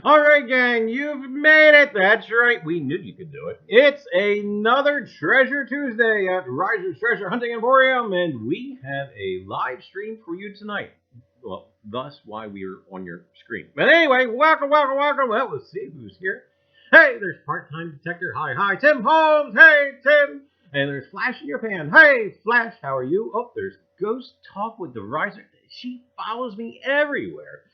Alright, gang, you've made it. That's right. We knew you could do it. It's another Treasure Tuesday at Reiser's Treasure Hunting Emporium, and we have a live stream for you tonight. Well, thus why we're on your screen. But anyway, welcome. Well, let's see who's here. Hey, there's Part-Time Detector. Hi. Tim Holmes. Hey, Tim. And there's Flash in your pan. Hey, Flash, how are you? Oh, there's Ghost Talk with the Reiser. She follows me everywhere.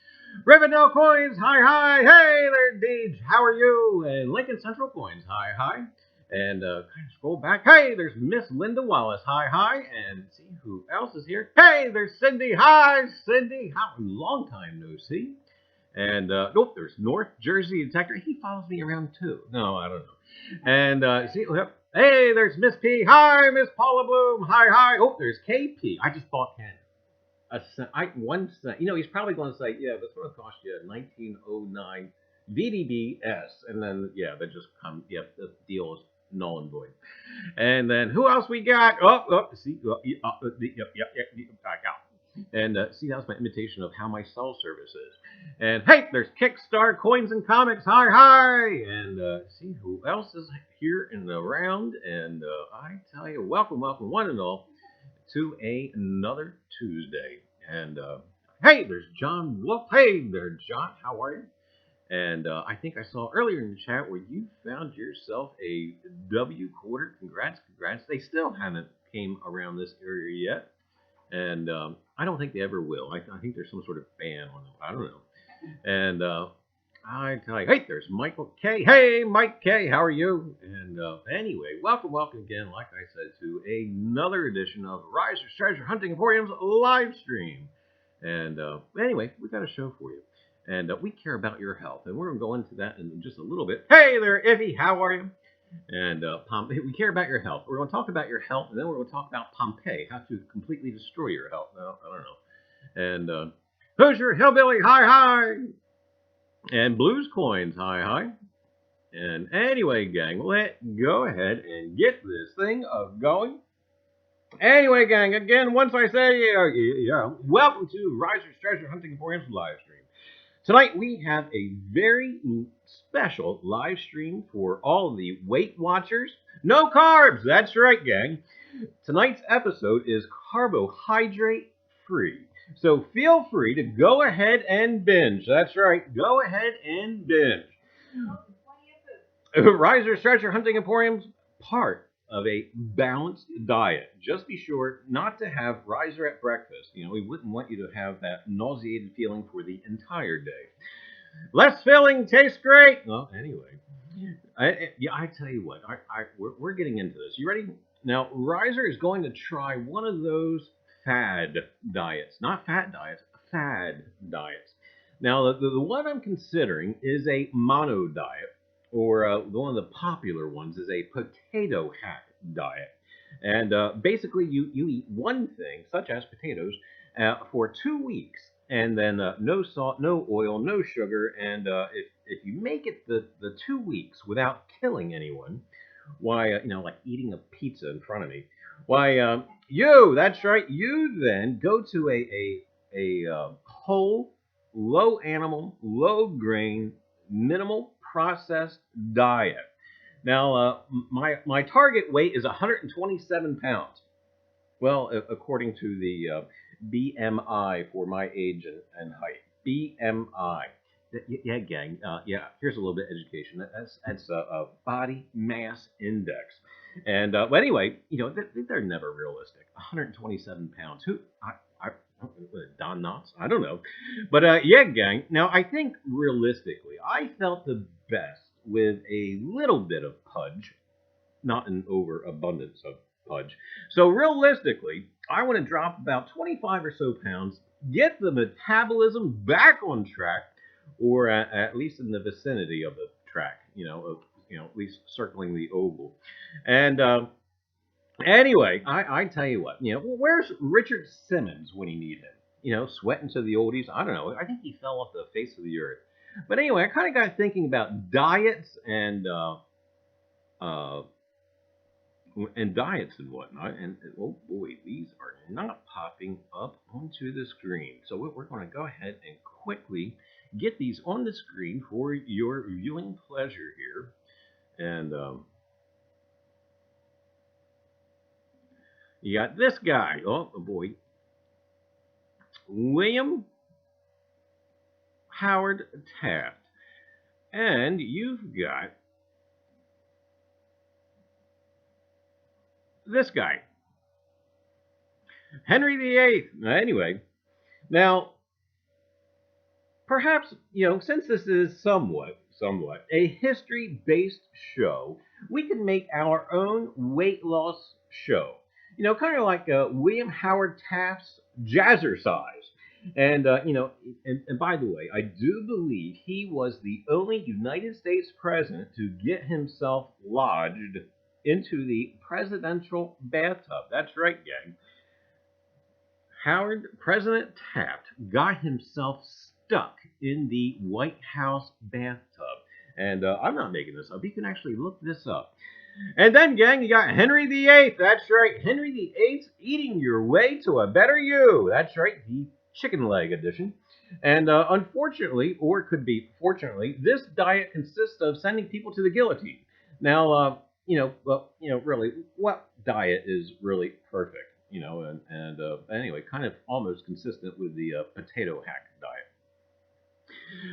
Rivendell Coins, hi. Hey there, Deej, how are you? And Lincoln Central Coins, hi. And kind of scroll back. Hey, there's Miss Linda Wallace, hi. And see who else is here. Hey, there's Cindy. Hi, Cindy. How long time no see. And there's North Jersey Detector. He follows me around too. No, I don't know. And see, hey, there's Miss P. Hi, Miss Paula Bloom. Hi. Oh, there's KP. I just bought Ken. $1 cent. You know, he's probably going to say, yeah, that's going to cost you 1909 VDBS. And then, yeah, that just comes, the deal is null and void. And then, who else we got? See, and see, that was my imitation of how my cell service is. And hey, there's Kickstar Coins and Comics. Hi. And see who else is here and around. And I tell you, welcome, one and all, to another Tuesday. And hey, there's John Wolf. Hey there, John. How are you? And I think I saw earlier in the chat where you found yourself a W quarter. Congrats. They still haven't came around this area yet. And I don't think they ever will. I think there's some sort of ban on them. I don't know. And I tell you, hey, there's Michael K. Hey, Mike K. How are you? And anyway, welcome again, like I said, to another edition of Reiser's Treasure Hunting Emporium's live stream. And anyway, we got a show for you. And we care about your health. And we're going to go into that in just a little bit. Hey there, Iffy. How are you? And we care about your health. We're going to talk about your health, and then we're going to talk about Pompeii, how to completely destroy your health. No, I don't know. And Hoosier Hillbilly. Hi. And Blues Coins, hi. And anyway, gang, let's go ahead and get this thing going. Anyway, gang, again, once I say, welcome to Reiser's Treasure Hunting Emporium's live stream. Tonight, we have a very special live stream for all of the Weight Watchers. No carbs, that's right, gang. Tonight's episode is carbohydrate free. So feel free to go ahead and binge. That's right. Go ahead and binge. Reiser's Treasure Hunting Emporium's part of a balanced diet. Just be sure not to have Reiser at breakfast. You know, we wouldn't want you to have that nauseated feeling for the entire day. Less filling, tastes great. Well, anyway. I tell you what. We're getting into this. You ready? Now, Reiser is going to try one of those fad diets, not fat diets, fad diets. Now, the one I'm considering is a mono diet, or one of the popular ones is a potato hack diet. And basically, you eat one thing, such as potatoes, for 2 weeks, and then no salt, no oil, no sugar. And if you make it the 2 weeks without killing anyone, why, like eating a pizza in front of me, why, that's right, you then go to a whole, low animal, low grain, minimal processed diet. Now, my target weight is 127 pounds. Well, according to the BMI for my age and height. BMI. Yeah, gang. Yeah, here's a little bit of education. That's a body mass index. And but anyway, they're never realistic. 127 pounds. I Don Knotts? I don't know. But yeah, gang. Now, I think realistically, I felt the best with a little bit of pudge, not an overabundance of pudge. So realistically, I want to drop about 25 or so pounds, get the metabolism back on track, or at least in the vicinity of the track, at least circling the oval. And anyway, I tell you what, where's Richard Simmons when you need him? Sweating to the oldies. I don't know. I think he fell off the face of the earth. But anyway, I kind of got thinking about diets and diets and whatnot. And oh boy, these are not popping up onto the screen. So we're going to go ahead and quickly get these on the screen for your viewing pleasure here. And you got this guy. Oh boy. William Howard Taft. And you've got this guy, Henry VIII. Anyway, now, perhaps, since this is somewhat a history-based show, we can make our own weight loss show. Kind of like William Howard Taft's Jazzercise. And, and by the way, I do believe he was the only United States president to get himself lodged into the presidential bathtub. That's right, gang. President Taft got himself stuck in the White House bathtub. And I'm not making this up. You can actually look this up. And then, gang, you got Henry VIII. That's right. Henry VIII's eating your way to a better you. That's right. The chicken leg edition. And unfortunately, or it could be fortunately, this diet consists of sending people to the guillotine. Now, really, what diet is really perfect? Anyway, kind of almost consistent with the potato hack diet.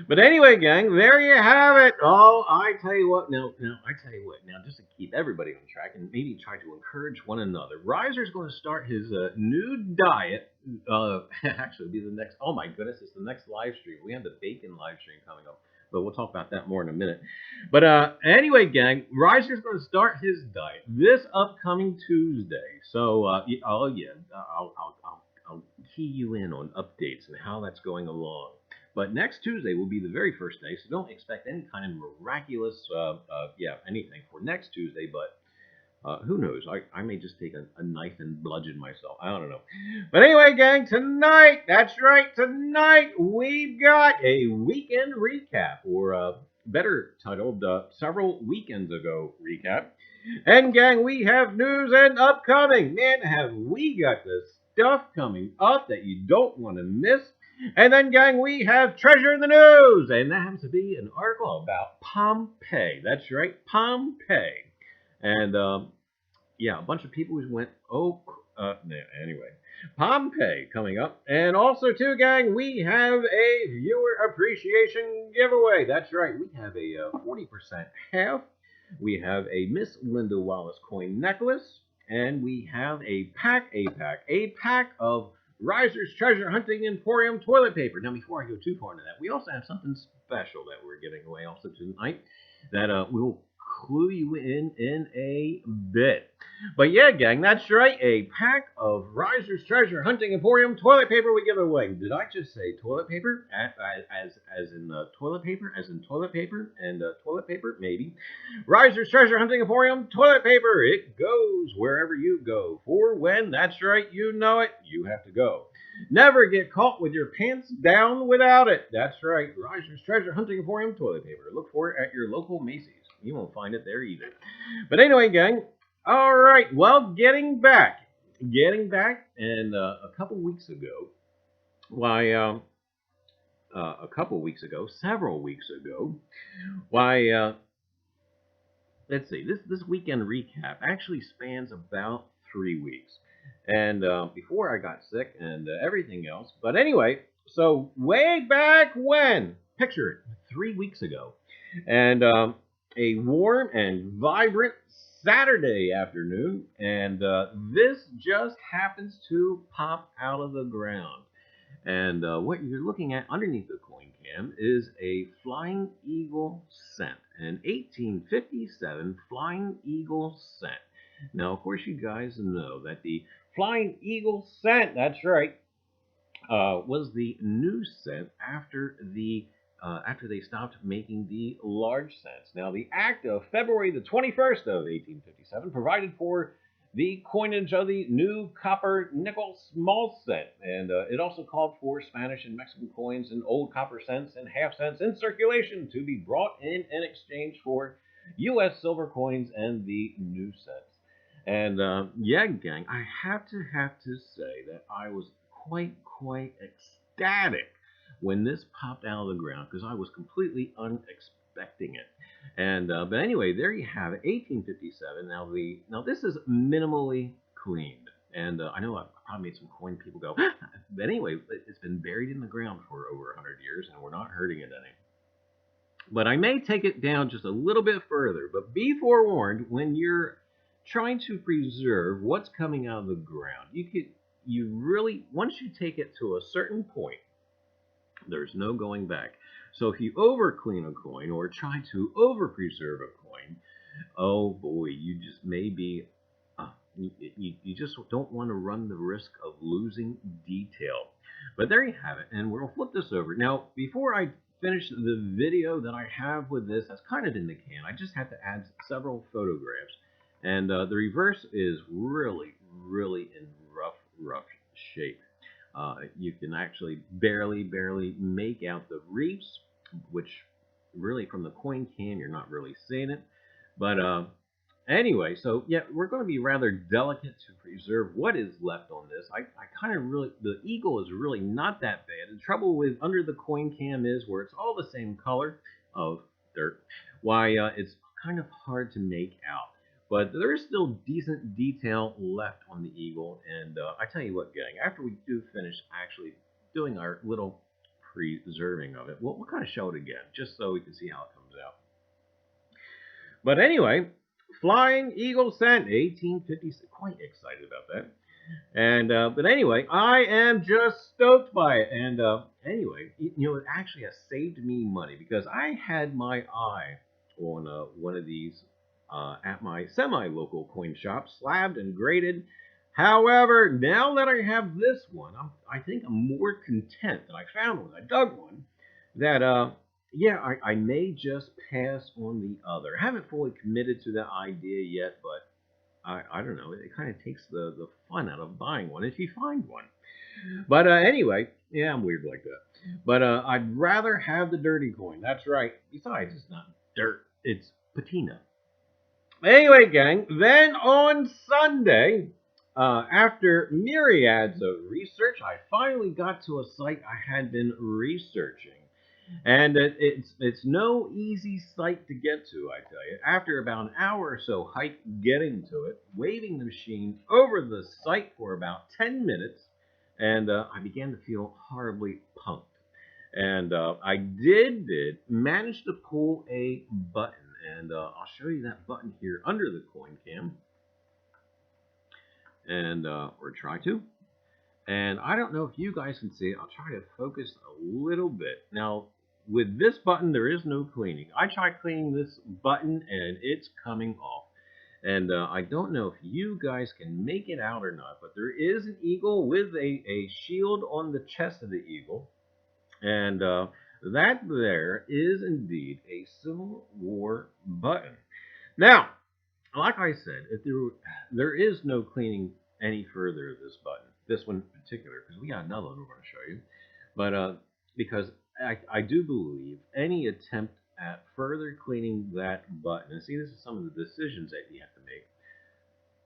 But anyway, gang, there you have it. Oh, I tell you what, now, just to keep everybody on track and maybe try to encourage one another, Reiser's going to start his new diet. Actually, be the next, oh my goodness, it's the next live stream. We have the bacon live stream coming up, but we'll talk about that more in a minute. But anyway, gang, Reiser's going to start his diet this upcoming Tuesday. So, I'll key you in on updates and how that's going along. But next Tuesday will be the very first day, so don't expect any kind of miraculous, anything for next Tuesday. But who knows? I may just take a knife and bludgeon myself. I don't know. But anyway, gang, tonight, that's right, tonight we've got a weekend recap, or better titled, several weekends ago recap. And gang, we have news and upcoming. Man, have we got the stuff coming up that you don't want to miss. And then, gang, we have treasure in the news, and that happens to be an article about Pompeii. That's right, Pompeii. And, a bunch of people who went, anyway. Pompeii coming up. And also, too, gang, we have a viewer appreciation giveaway. That's right, we have a 40% half. We have a Miss Linda Wallace coin necklace. And we have a pack of Reiser's Treasure Hunting Emporium toilet paper. Now, before I go too far into that, we also have something special that we're giving away also tonight that we'll clue you in a bit. But yeah, gang, that's right. A pack of Reiser's Treasure Hunting Emporium toilet paper we give away. Did I just say toilet paper? As in toilet paper? As in toilet paper? And toilet paper? Maybe. Reiser's Treasure Hunting Emporium toilet paper. It goes wherever you go. For when, that's right, you know it, you have to go. Never get caught with your pants down without it. That's right. Reiser's Treasure Hunting Emporium toilet paper. Look for it at your local Macy's. You won't find it there either. But anyway, gang. All right. Well, getting back. And a couple weeks ago, a couple weeks ago, several weeks ago. Why, let's see, this weekend recap actually spans about 3 weeks. And before I got sick and everything else. But anyway, so way back when, picture it, 3 weeks ago. And a warm and vibrant Saturday afternoon. And this just happens to pop out of the ground. And what you're looking at underneath the coin cam is a Flying Eagle cent, an 1857 Flying Eagle cent. Now, of course, you guys know that the Flying Eagle cent, that's right, was the new cent after they stopped making the large cents. Now, the Act of February the 21st of 1857 provided for the coinage of the new copper nickel small cent, and it also called for Spanish and Mexican coins and old copper cents and half cents in circulation to be brought in exchange for U.S. silver coins and the new cents. And yeah, gang, I have to say that I was quite ecstatic when this popped out of the ground because I was completely unexpecting it. And but anyway, there you have it, 1857. Now this is minimally cleaned, and I know I probably made some coin people go. But anyway, it's been buried in the ground for over 100 years, and we're not hurting it any. But I may take it down just a little bit further. But be forewarned, when you're trying to preserve what's coming out of the ground, you really, once you take it to a certain point, there's no going back. So if you over clean a coin or try to over preserve a coin, oh boy, you just may be, you just don't want to run the risk of losing detail. But there you have it, and we'll flip this over. Now, before I finish the video that I have with this, that's kind of in the can, I just had to add several photographs. And the reverse is really in rough shape. You can actually barely make out the reefs, which really from the coin cam you're not really seeing it. But anyway, so yeah, we're going to be rather delicate to preserve what is left on this. I kind of really, the eagle is really not that bad. The trouble with under the coin cam is where it's all the same color of dirt. Why it's kind of hard to make out. But there is still decent detail left on the eagle, and I tell you what, gang, after we do finish actually doing our little preserving of it, we'll kind of show it again, just so we can see how it comes out. But anyway, Flying Eagle cent, 1856, quite excited about that. And but anyway, I am just stoked by it. And anyway, you know, it actually has saved me money because I had my eye on one of these at my semi-local coin shop, slabbed and graded. However, now that I have this one, I think I'm more content that I found one. I dug one that, yeah, I may just pass on the other. I haven't fully committed to that idea yet, but I don't know. It kind of takes the fun out of buying one if you find one. But anyway, yeah, I'm weird like that. But I'd rather have the dirty coin. That's right. Besides, it's not dirt. It's patina. Anyway, gang, then on Sunday, after myriads of research, I finally got to a site I had been researching. And it's no easy site to get to, I tell you. After about an hour or so hike getting to it, waving the machine over the site for about 10 minutes, and I began to feel horribly punked. And I did manage to pull a button. And I'll show you that button here under the coin cam. And or try to. And I don't know if you guys can see it. I'll try to focus a little bit. Now, with this button, there is no cleaning. I tried cleaning this button, and it's coming off. And I don't know if you guys can make it out or not, but there is an eagle with a shield on the chest of the eagle. And that there is indeed a Civil War button. Now, like I said, if there is no cleaning any further of this button, this one in particular, because we got another one we're going to show you. But because I do believe any attempt at further cleaning that button, and see, this is some of the decisions that you have to make.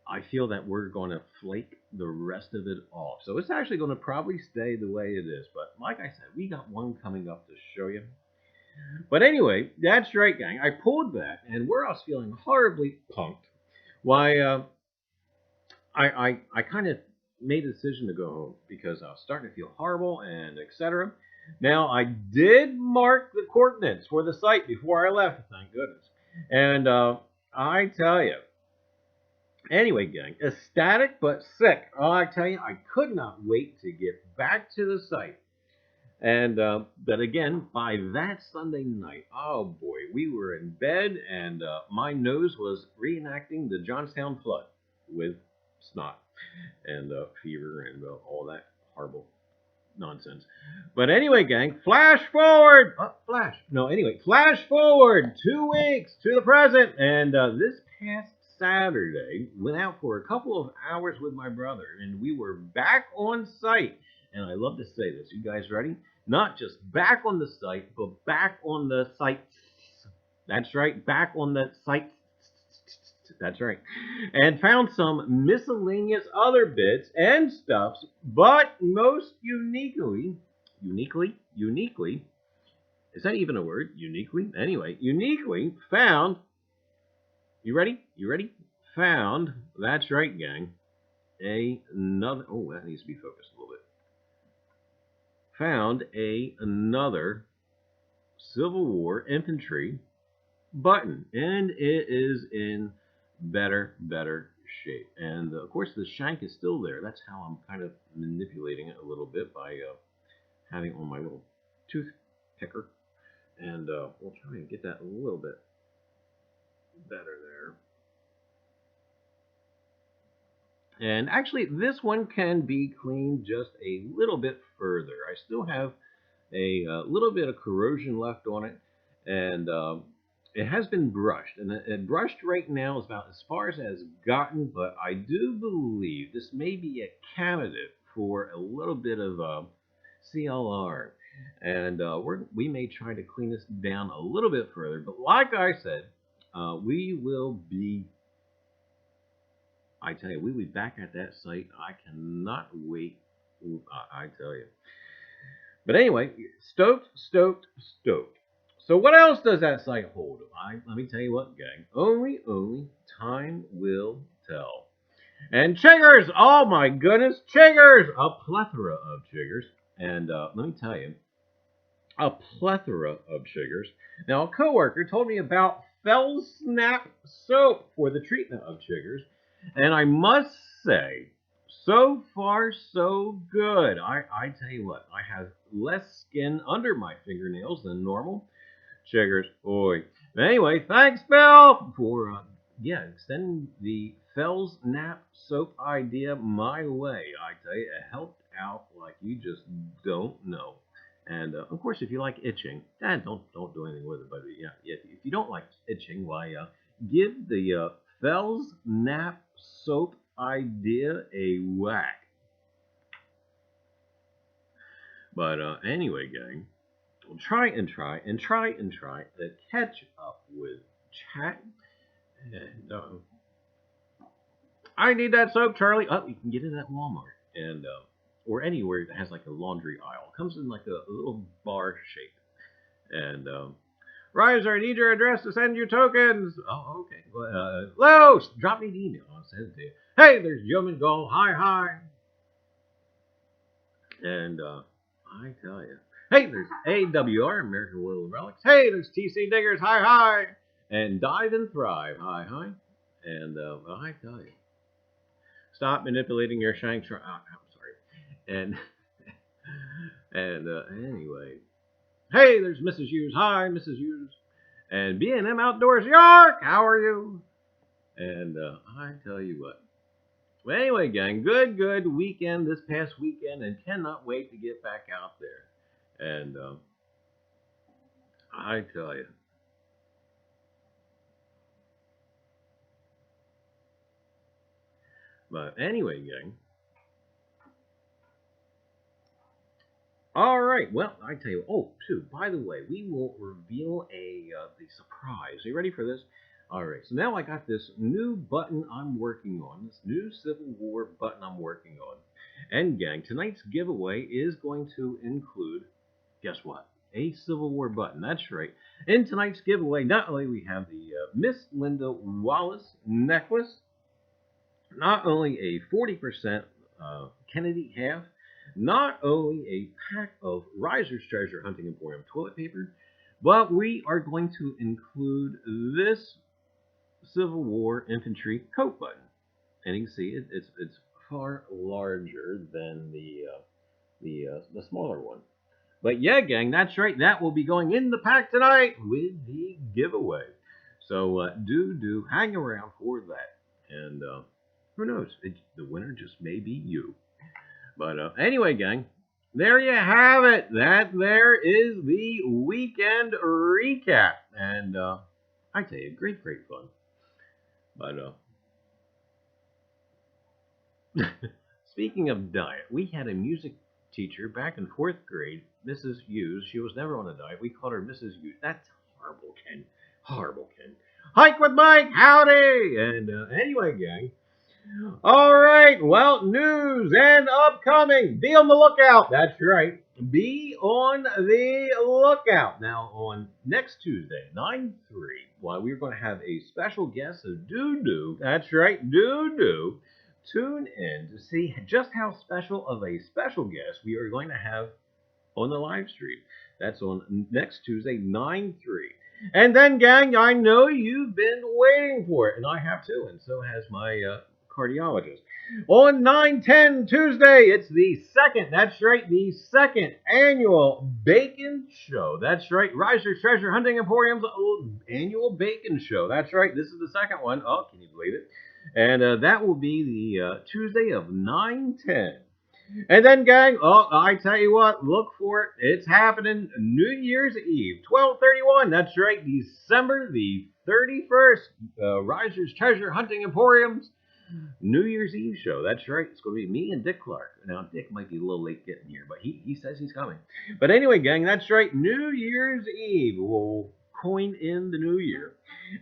I feel that we're going to flake the rest of it off. So it's actually going to probably stay the way it is. But like I said, we got one coming up to show you. But anyway, that's right, gang. I pulled that, and where I was feeling horribly punked, why, I kind of made a decision to go home because I was starting to feel horrible and etc. Now, I did mark the coordinates for the site before I left, thank goodness. And I tell you, anyway, gang, ecstatic but sick. Oh, I tell you, I could not wait to get back to the site. And but again, by that Sunday night, oh boy, we were in bed, and my nose was reenacting the Johnstown flood with snot and fever and all that horrible nonsense. But anyway, gang, flash forward. Flash forward 2 weeks to the present. And this past Saturday, went out for a couple of hours with my brother, and we were back on site. And I love to say this. You guys ready? Not just back on the site, but back on the site. That's right, back on the site. That's right. And found some miscellaneous other bits and stuffs, but most uniquely, is that even a word? Uniquely? Anyway, uniquely found, you ready? Found, that's right, gang, another, oh, that needs to be focused a little bit. Found another Civil War infantry button, and it is in better shape. And of course the shank is still there. That's how I'm kind of manipulating it a little bit by having on my little tooth picker, and we'll try and get that a little bit better there. And actually this one can be cleaned just a little bit further. I still have a little bit of corrosion left on it, and it has been brushed, and brushed right now is about as far as it has gotten, but I do believe this may be a candidate for a little bit of CLR, and we may try to clean this down a little bit further, but like I said, we will be, I tell you, we'll be back at that site. I cannot wait, I tell you. But anyway, stoked. So what else does that site hold? Let me tell you what, gang. Only time will tell. And chiggers! Oh my goodness, chiggers! A plethora of chiggers. And let me tell you, a plethora of chiggers. Now, a coworker told me about Snap soap for the treatment of chiggers. And I must say, so far, so good. I tell you what, I have less skin under my fingernails than normal. Chiggers, boy. Anyway, thanks, Bill, for extending the Snap soap idea my way. I tell you, it helped out like you just don't know. And of course, if you like itching, don't do anything with it. But yeah, if you don't like itching, why give the Snap soap idea a whack. But anyway, gang, we'll try and try to catch up with chat. And I need that soap, Charlie. Oh, you can get it at Walmart and or anywhere that has like a laundry aisle. It comes in like a little bar shape. And Reiser, I need your address to send you tokens. Oh, okay. Hello, drop me an email. I'll send it to you. Hey, there's Yeoman Gull. Hi. And I tell you. Hey, there's AWR, American World Relics. Hey, there's TC Diggers. Hi. And Dive and Thrive. Hi. And I tell you. Stop manipulating your shanks. I'm sorry. And anyway. Hey, there's Mrs. Hughes. Hi, Mrs. Hughes. And B&M Outdoors York. How are you? And I tell you what. Well, anyway, gang, good weekend this past weekend, and cannot wait to get back out there. And I tell you. But anyway, gang. All right. Well, I tell you. Oh, too. By the way, we will reveal the surprise. Are you ready for this? Alright, so now I got this new button I'm working on, this new Civil War button I'm working on. And gang, tonight's giveaway is going to include, guess what? A Civil War button, that's right. In tonight's giveaway, not only we have the Miss Linda Wallace necklace, not only a 40% Kennedy half, not only a pack of Reiser's Treasure Hunting Emporium toilet paper, but we are going to include this Civil War infantry coat button, and you can see it's far larger than the smaller one. But yeah, gang, that's right. That will be going in the pack tonight with the giveaway. So do hang around for that, and who knows? The winner just may be you. But anyway, gang, there you have it. That there is the weekend recap, and I tell you, great fun. But speaking of diet, we had a music teacher back in 4th grade, Mrs. Hughes. She was never on a diet. We called her Mrs. Hughes. That's horrible, Ken. Horrible, Ken. Hike with Mike, howdy! And anyway, gang. All right, well, news and upcoming. Be on the lookout. That's right. Be on the lookout. Now, on next Tuesday, 9/3, well, we're going to have a special guest, so do. That's right, do. Tune in to see just how special of a special guest we are going to have on the live stream. That's on next Tuesday, 9/3. And then, gang, I know you've been waiting for it, and I have too, and so has my cardiologist. On 9/10 Tuesday, it's the second, that's right, the second annual Bacon Show. That's right, Reiser's Treasure Hunting Emporium's annual Bacon Show. That's right, this is the second one. Oh, can you believe it? And that will be the Tuesday of 9/10. And then, gang, oh, I tell you what, look for it. It's happening New Year's Eve, 12/31. That's right, December the 31st. Reiser's Treasure Hunting Emporium's New Year's Eve show. That's right. It's going to be me and Dick Clark. Now, Dick might be a little late getting here, but he says he's coming. But anyway, gang, that's right. New Year's Eve. We'll coin in the new year.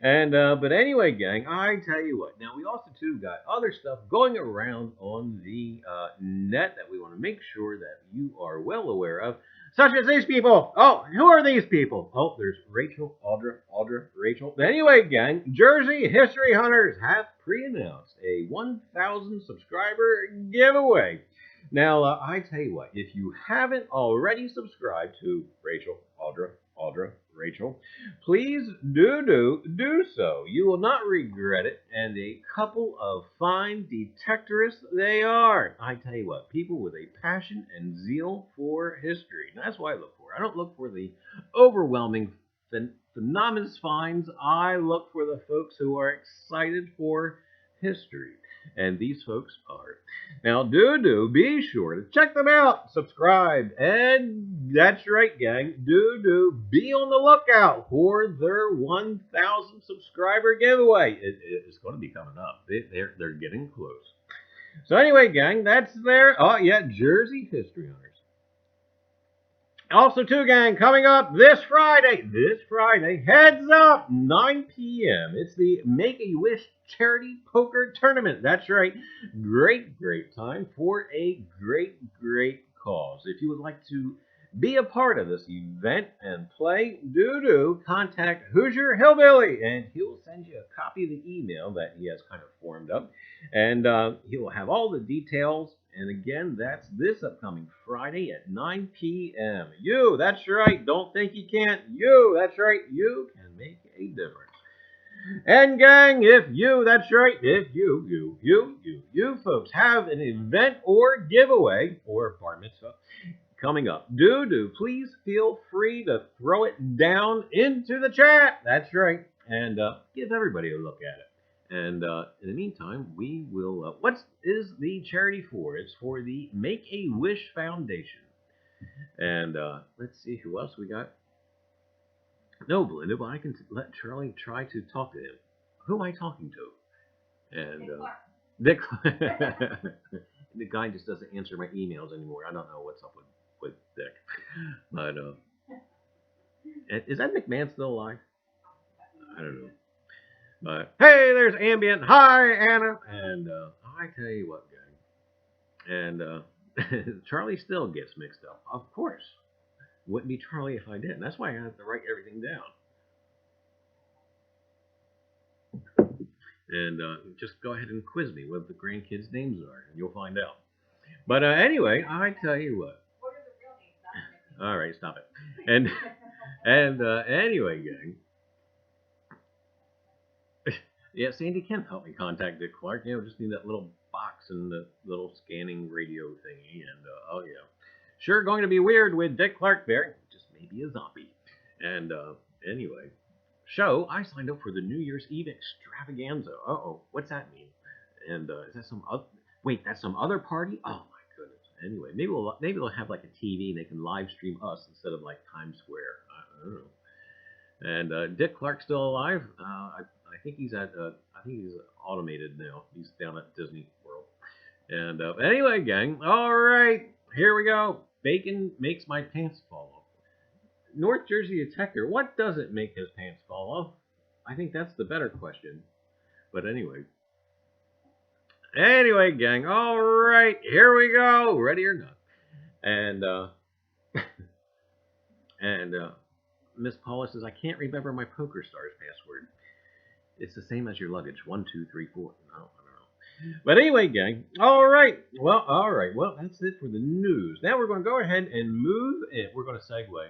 And but anyway, gang, I tell you what. Now, we also, too, got other stuff going around on the net that we want to make sure that you are well aware of, such as these people. Oh, who are these people? Oh, there's Rachel, Audra, Rachel. Anyway, gang, Jersey History Hunters have pre-announced a 1,000 subscriber giveaway. Now, I tell you what, if you haven't already subscribed to Rachel, Audra, Rachel, please do so. You will not regret it, and a couple of fine detectorists they are. I tell you what, people with a passion and zeal for history. And that's what I look for. I don't look for the overwhelming phenomenous finds. I look for the folks who are excited for history. And these folks are. Now, do be sure to check them out, subscribe, and that's right, gang, do be on the lookout for their 1,000 subscriber giveaway. It's going to be coming up. They're getting close. So anyway, gang, that's their, oh yeah, Jersey History Hunters. Also, too, gang, coming up this Friday, heads up, 9 p.m. It's the Make-A-Wish Charity Poker Tournament. That's right. Great time for a great cause. If you would like to be a part of this event and play, do contact Hoosier Hillbilly, and he'll send you a copy of the email that he has kind of formed up, and he will have all the details. And again, that's this upcoming Friday at 9 p.m. You, that's right. Don't think you can't. You, that's right. You can make a difference. And gang, if you, that's right, if you folks have an event or giveaway or bar mitzvah coming up, do please feel free to throw it down into the chat. That's right. And give everybody a look at it. And in the meantime, we will, what is the charity for? It's for the Make-A-Wish Foundation. And let's see who else we got. No, Belinda, but I can let Charlie try to talk to him. Who am I talking to? And Dick. The guy just doesn't answer my emails anymore. I don't know what's up with Dick. But is that McMahon still alive? I don't know. But hey, there's Ambient. Hi, Anna. And I tell you what, gang. And Charlie still gets mixed up. Of course. Wouldn't be Charlie if I didn't. That's why I have to write everything down. And just go ahead and quiz me what the grandkids' names are, and you'll find out. But anyway, I tell you what. What are the real names? All right, stop it. And anyway, gang. Yeah, Sandy can help me contact Dick Clark. You know, just need that little box and the little scanning radio thingy. And oh yeah, sure, going to be weird with Dick Clark there. Just maybe a zombie. And anyway. So, I signed up for the New Year's Eve extravaganza. Uh-oh, what's that mean? And is that some other... Wait, that's some other party? Oh, my goodness. Anyway, maybe they'll have like a TV and they can live stream us instead of like Times Square. I don't know. And Dick Clark's still alive. I think he's at... I think he's automated now. He's down at Disney World. And anyway, gang. All right, here we go. Bacon makes my pants fall off. North Jersey Detector, what doesn't make his pants fall off? I think that's the better question. But anyway. Anyway, gang. All right, here we go. Ready or not. And Miss Paula says, I can't remember my Poker Stars password. It's the same as your luggage. 1, 2, 3, 4. No, I don't know. But anyway, gang. All right. Well, that's it for the news. Now we're going to go ahead and move it. We're going to segue.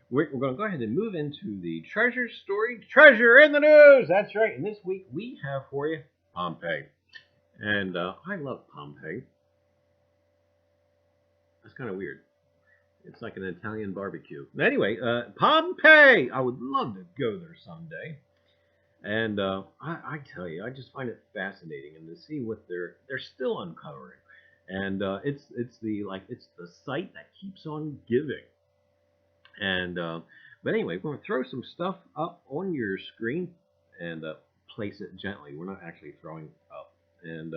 We're going to go ahead and move into the treasure story. Treasure in the news! That's right. And this week we have for you Pompeii. And I love Pompeii. That's kind of weird. It's like an Italian barbecue. Anyway, Pompeii! I would love to go there someday. And I tell you, I just find it fascinating and to see what they're still uncovering. And it's the site that keeps on giving. And but anyway, we're going to throw some stuff up on your screen and place it gently. We're not actually throwing up. And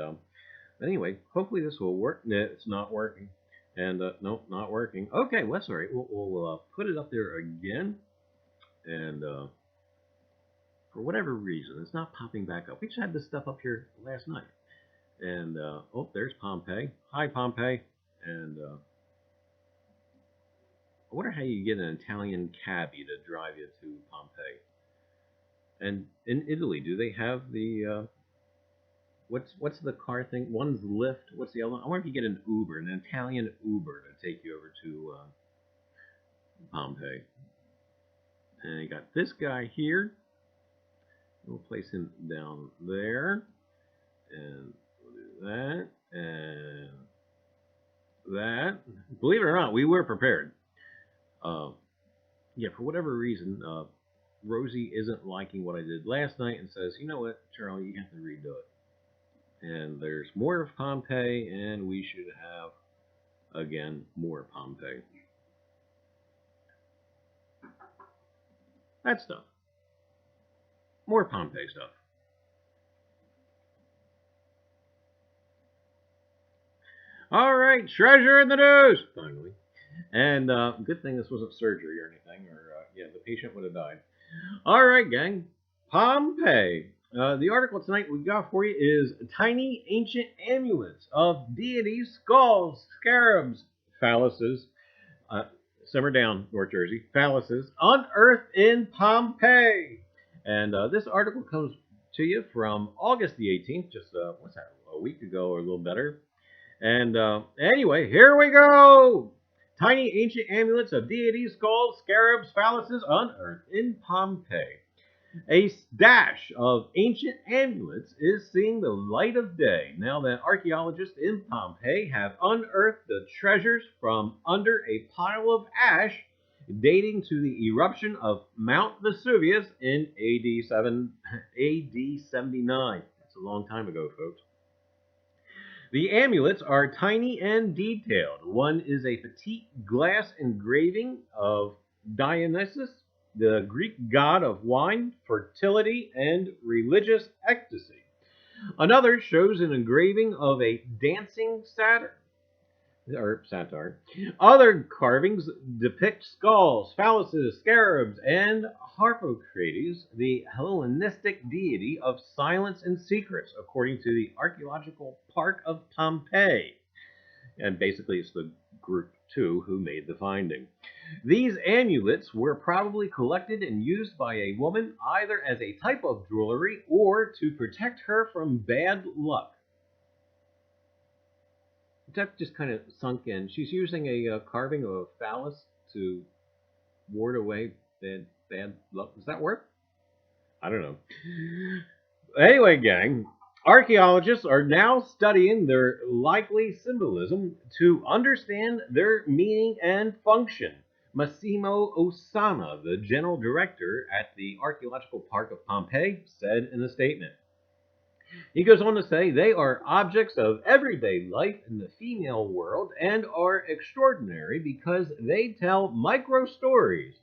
anyway, hopefully this will work. No, it's not working. And nope, not working. Okay, well, that's all right. We'll put it up there again. And for whatever reason, it's not popping back up. We just had this stuff up here last night. And oh, there's Pompeii. Hi, Pompeii. And I wonder how you get an Italian cabbie to drive you to Pompeii. And in Italy, do they have the what's the car thing? One's Lyft. What's the other one? I wonder if you get an Uber, an Italian Uber to take you over to Pompeii. And you got this guy here. We'll place him down there, and we'll do that and that. Believe it or not, we were prepared. Yeah, for whatever reason, Rosie isn't liking what I did last night and says, you know what, Charlie, you have to redo it. And there's more of Pompeii, and we should have, again, more Pompeii. That stuff. More Pompeii stuff. All right, treasure in the news, finally. And good thing this wasn't surgery or anything, or yeah, the patient would have died. All right, gang. Pompeii. The article tonight we got for you is tiny ancient amulets of deities, skulls, scarabs, phalluses. Simmer down, North Jersey. Phalluses unearthed in Pompeii. And this article comes to you from August the 18th, just what's that, a week ago or a little better. And anyway, here we go. Tiny ancient amulets of deities, skulls, scarabs, phalluses unearthed in Pompeii. A stash of ancient amulets is seeing the light of day now that archaeologists in Pompeii have unearthed the treasures from under a pile of ash dating to the eruption of Mount Vesuvius in AD 79. That's a long time ago, folks. The amulets are tiny and detailed. One is a petite glass engraving of Dionysus, the Greek god of wine, fertility, and religious ecstasy. Another shows an engraving of a dancing Saturn. or satire. Other carvings depict skulls, phalluses, scarabs, and Harpocrates, the Hellenistic deity of silence and secrets, according to the Archaeological Park of Pompeii. And basically, it's the group two who made the finding. These amulets were probably collected and used by a woman either as a type of jewelry or to protect her from bad luck. That just kind of sunk in. She's using a carving of a phallus to ward away bad luck. Does that work? I don't know. Anyway, gang, archaeologists are now studying their likely symbolism to understand their meaning and function. Massimo Osana, the general director at the Archaeological Park of Pompeii, said in a statement. He goes on to say they are objects of everyday life in the female world and are extraordinary because they tell micro stories,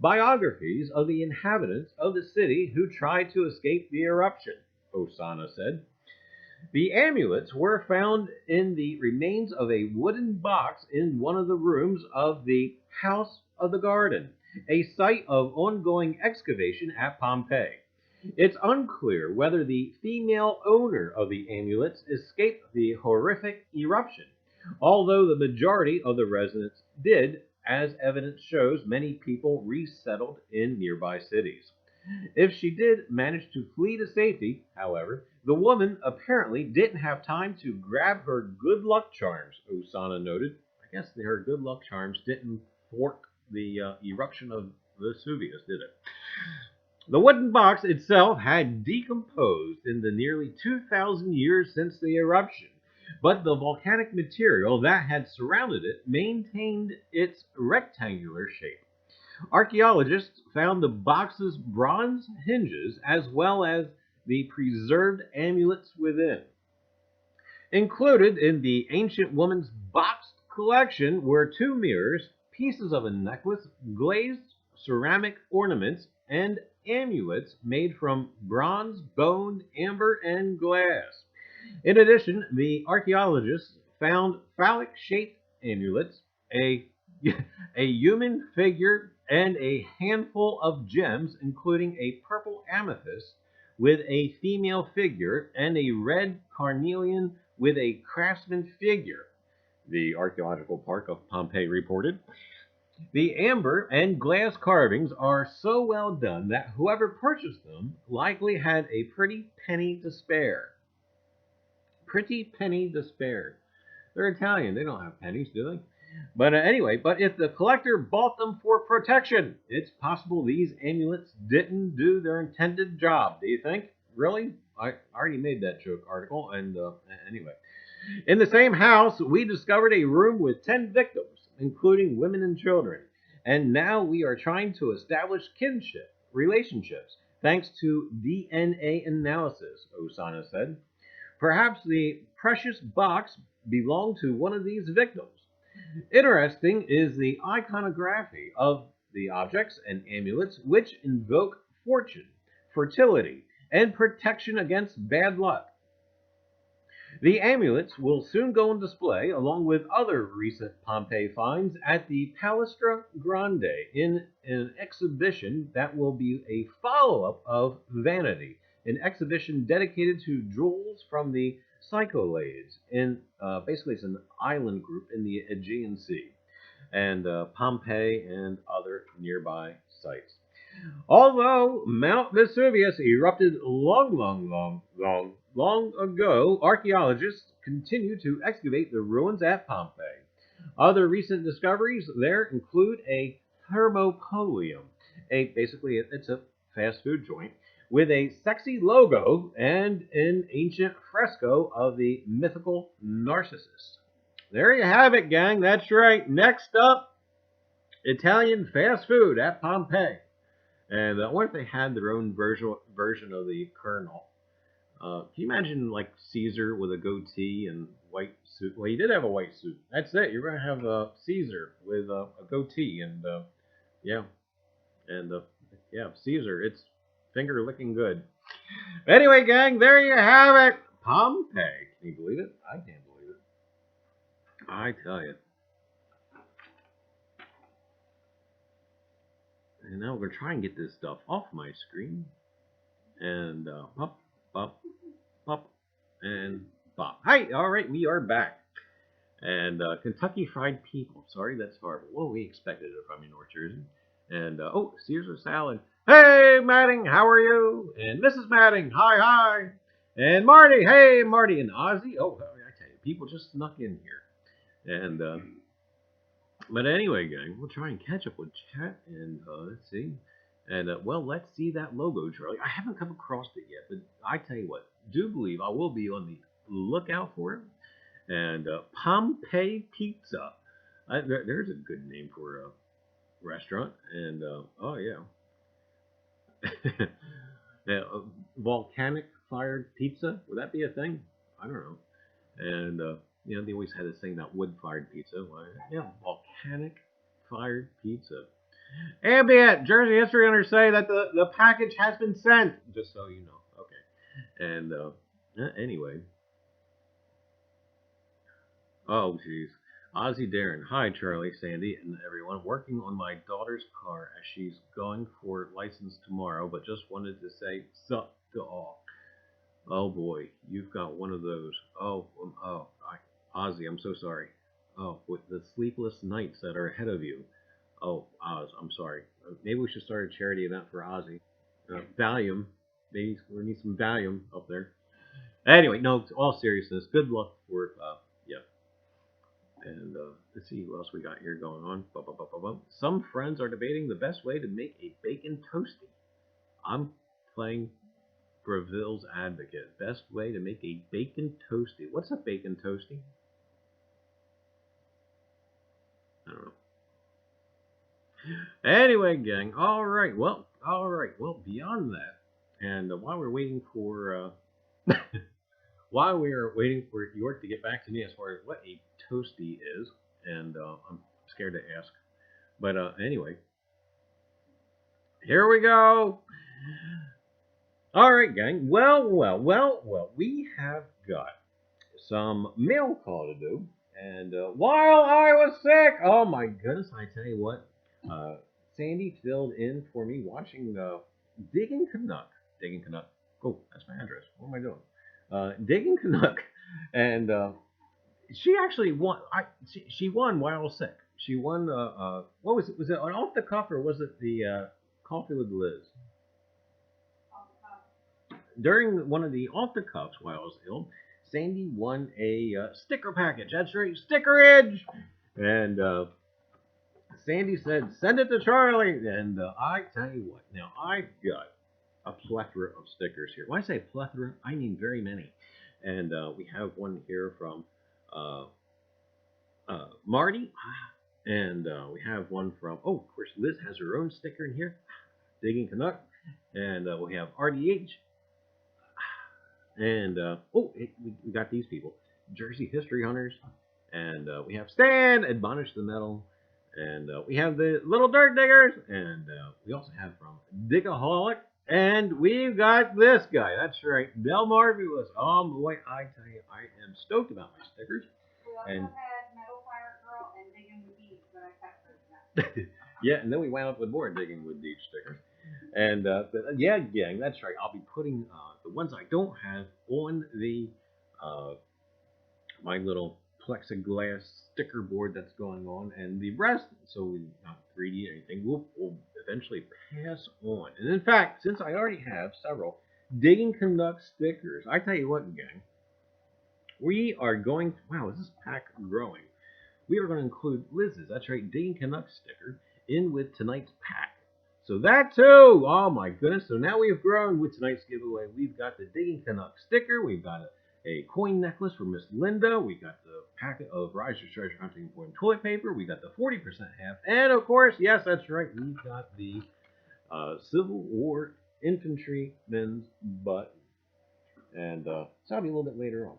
biographies of the inhabitants of the city who tried to escape the eruption, Osana said. The amulets were found in the remains of a wooden box in one of the rooms of the House of the Garden, a site of ongoing excavation at Pompeii. It's unclear whether the female owner of the amulets escaped the horrific eruption, although the majority of the residents did, as evidence shows many people resettled in nearby cities. If she did manage to flee to safety, however, the woman apparently didn't have time to grab her good luck charms, Osana noted. I guess her good luck charms didn't thwart the eruption of Vesuvius, did it? The wooden box itself had decomposed in the nearly 2,000 years since the eruption, but the volcanic material that had surrounded it maintained its rectangular shape. Archaeologists found the box's bronze hinges as well as the preserved amulets within. Included in the ancient woman's boxed collection were two mirrors, pieces of a necklace, glazed ceramic ornaments, and amulets made from bronze, bone, amber, and glass. In addition, the archaeologists found phallic-shaped amulets, a, a human figure, and a handful of gems, including a purple amethyst with a female figure and a red carnelian with a craftsman figure, the Archaeological Park of Pompeii reported. The amber and glass carvings are so well done that whoever purchased them likely had a pretty penny to spare. Pretty penny to spare. They're Italian. They don't have pennies, do they? But anyway, if the collector bought them for protection, it's possible these amulets didn't do their intended job. Do you think? Really? I already made that joke article, and anyway. In the same house, we discovered a room with 10 victims, including women and children. And now we are trying to establish kinship, relationships, thanks to DNA analysis, Osana said. Perhaps the precious box belonged to one of these victims. Interesting is the iconography of the objects and amulets which invoke fortune, fertility, and protection against bad luck. The amulets will soon go on display along with other recent Pompeii finds at the Palestra Grande in an exhibition that will be a follow-up of Vanity, an exhibition dedicated to jewels from the Cyclades. Basically, it's an island group in the Aegean Sea, and Pompeii and other nearby sites. Although Mount Vesuvius erupted long ago, archaeologists continue to excavate the ruins at Pompeii. Other recent discoveries there include a thermopolium, it's a fast food joint, with a sexy logo and an ancient fresco of the mythical Narcissus. There you have it, gang. That's right. Next up, Italian fast food at Pompeii. And what if they had their own version of the Colonel? Can you imagine like Caesar with a goatee and white suit? Well, he did have a white suit. That's it. You're gonna have Caesar with a goatee and yeah, and yeah, Caesar. It's finger licking good. Anyway, gang, there you have it. Pompeii. Can you believe it? I can't believe it. I tell you. And now we're going to try and get this stuff off my screen. And pop, pop, pop, and pop. Hi, all right, we are back. And Kentucky Fried People. Sorry, that's horrible. Well, we expected it from you, North Jersey. And oh, Caesar salad. Hey, Madding, how are you? And Mrs. Madding, hi, hi. And Marty, hey, Marty. And Ozzy. Oh, I tell you, people just snuck in here. And but anyway, gang, we'll try and catch up with chat. And let's see. And well, let's see that logo, Charlie. I haven't come across it yet, but I tell you what, do believe I will be on the lookout for it. And Pompeii Pizza. There's a good name for a restaurant. And oh yeah, yeah, volcanic fired pizza. Would that be a thing? I don't know. And you know, they always had this thing about wood fired pizza. Well, yeah, volcanic fired pizza. Ambient Jersey history hunters say that the package has been sent. Just so you know. Okay. And anyway. Oh, jeez. Ozzy Darren. Hi, Charlie, Sandy, and everyone. Working on my daughter's car as she's going for license tomorrow, but just wanted to say, sup to all. Oh, boy. You've got one of those. Ozzy, I'm so sorry. Oh, with the sleepless nights that are ahead of you. Oh, Oz, I'm sorry. Maybe we should start a charity event for Ozzy. Valium. Maybe we need some Valium up there. Anyway, no, all seriousness. Good luck for, yeah. And let's see who else we got here going on. Some friends are debating the best way to make a bacon toasty. I'm playing Braville's advocate. Best way to make a bacon toasty. What's a bacon toasty? I don't know. Anyway, gang. All right. Well, beyond that, and while we're waiting for York to get back to me as far as what a toasty is, and I'm scared to ask. But anyway, here we go. All right, gang. Well, we have got some mail call to do. And while I was sick, oh my goodness, I tell you what, Sandy filled in for me watching Digging Canuck. Oh, that's my address. What am I doing? Digging Canuck. And she actually won. She won while I was sick. She won. What was it? Was it an off the cuff or was it the Coffee with Liz? During one of the off the cuffs while I was ill, Sandy won a sticker package. That's right, stickerage. And Sandy said, "Send it to Charlie." And I tell you what, now I've got a plethora of stickers here. When I say plethora, I mean very many. And we have one here from Marty. And we have one from, oh, of course, Liz has her own sticker in here. Digging Canuck. And we have RTHE. And, we got these people. Jersey History Hunters. And we have Stan, Admonish the Metal. And we have the Little Dirt Diggers. And we also have from Digaholic. And we've got this guy. That's right. Del Marvelous. Oh, boy, I tell you, I am stoked about my stickers. We also And had Metal Fire Girl and Digging with Deeds, but I kept those. yeah, and then we wound up with more Digging with Deeds stickers. And yeah, gang, that's right. I'll be putting the ones I don't have on the my little plexiglass sticker board that's going on, and the rest, so we not 3D or anything, we'll eventually pass on. And in fact, since I already have several Digging Canuck stickers, I tell you what, gang, we are going. Wow, is this pack growing? We are going to include Liz's. That's right, Digging Canuck sticker in with tonight's pack. So that too, oh my goodness. So now we've grown with tonight's giveaway. We've got the Digging Canuck sticker. We've got a coin necklace for Miss Linda. We got the packet of Reiser's Treasure Hunting Emporium toilet paper. We got the 40% half. And of course, yes, that's right, we've got the Civil War Infantryman's button. And so that'll be a little bit later on.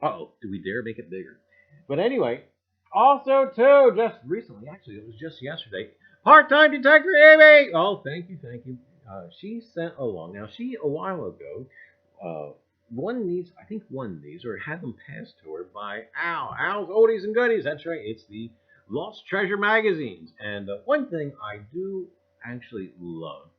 Uh-oh, do we dare make it bigger? But anyway, also too, just recently, actually, it was just yesterday, Part-time Detective Amy! Oh, thank you. She sent along. Now, she, a while ago, one of these, I think one of these, or had them passed to her by Al's Oldies and Goodies. That's right, it's the Lost Treasure magazines. And one thing I do actually love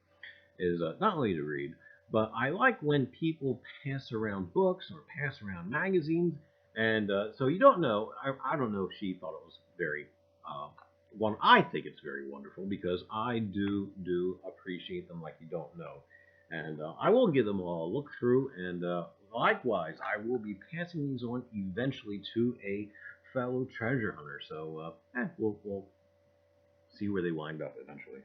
is not only to read, but I like when people pass around books or pass around magazines. And so you don't know, I don't know if she thought it was very, one, I think it's very wonderful because I do appreciate them like you don't know. And I will give them all a look through, and likewise, I will be passing these on eventually to a fellow treasure hunter. So we'll see where they wind up eventually.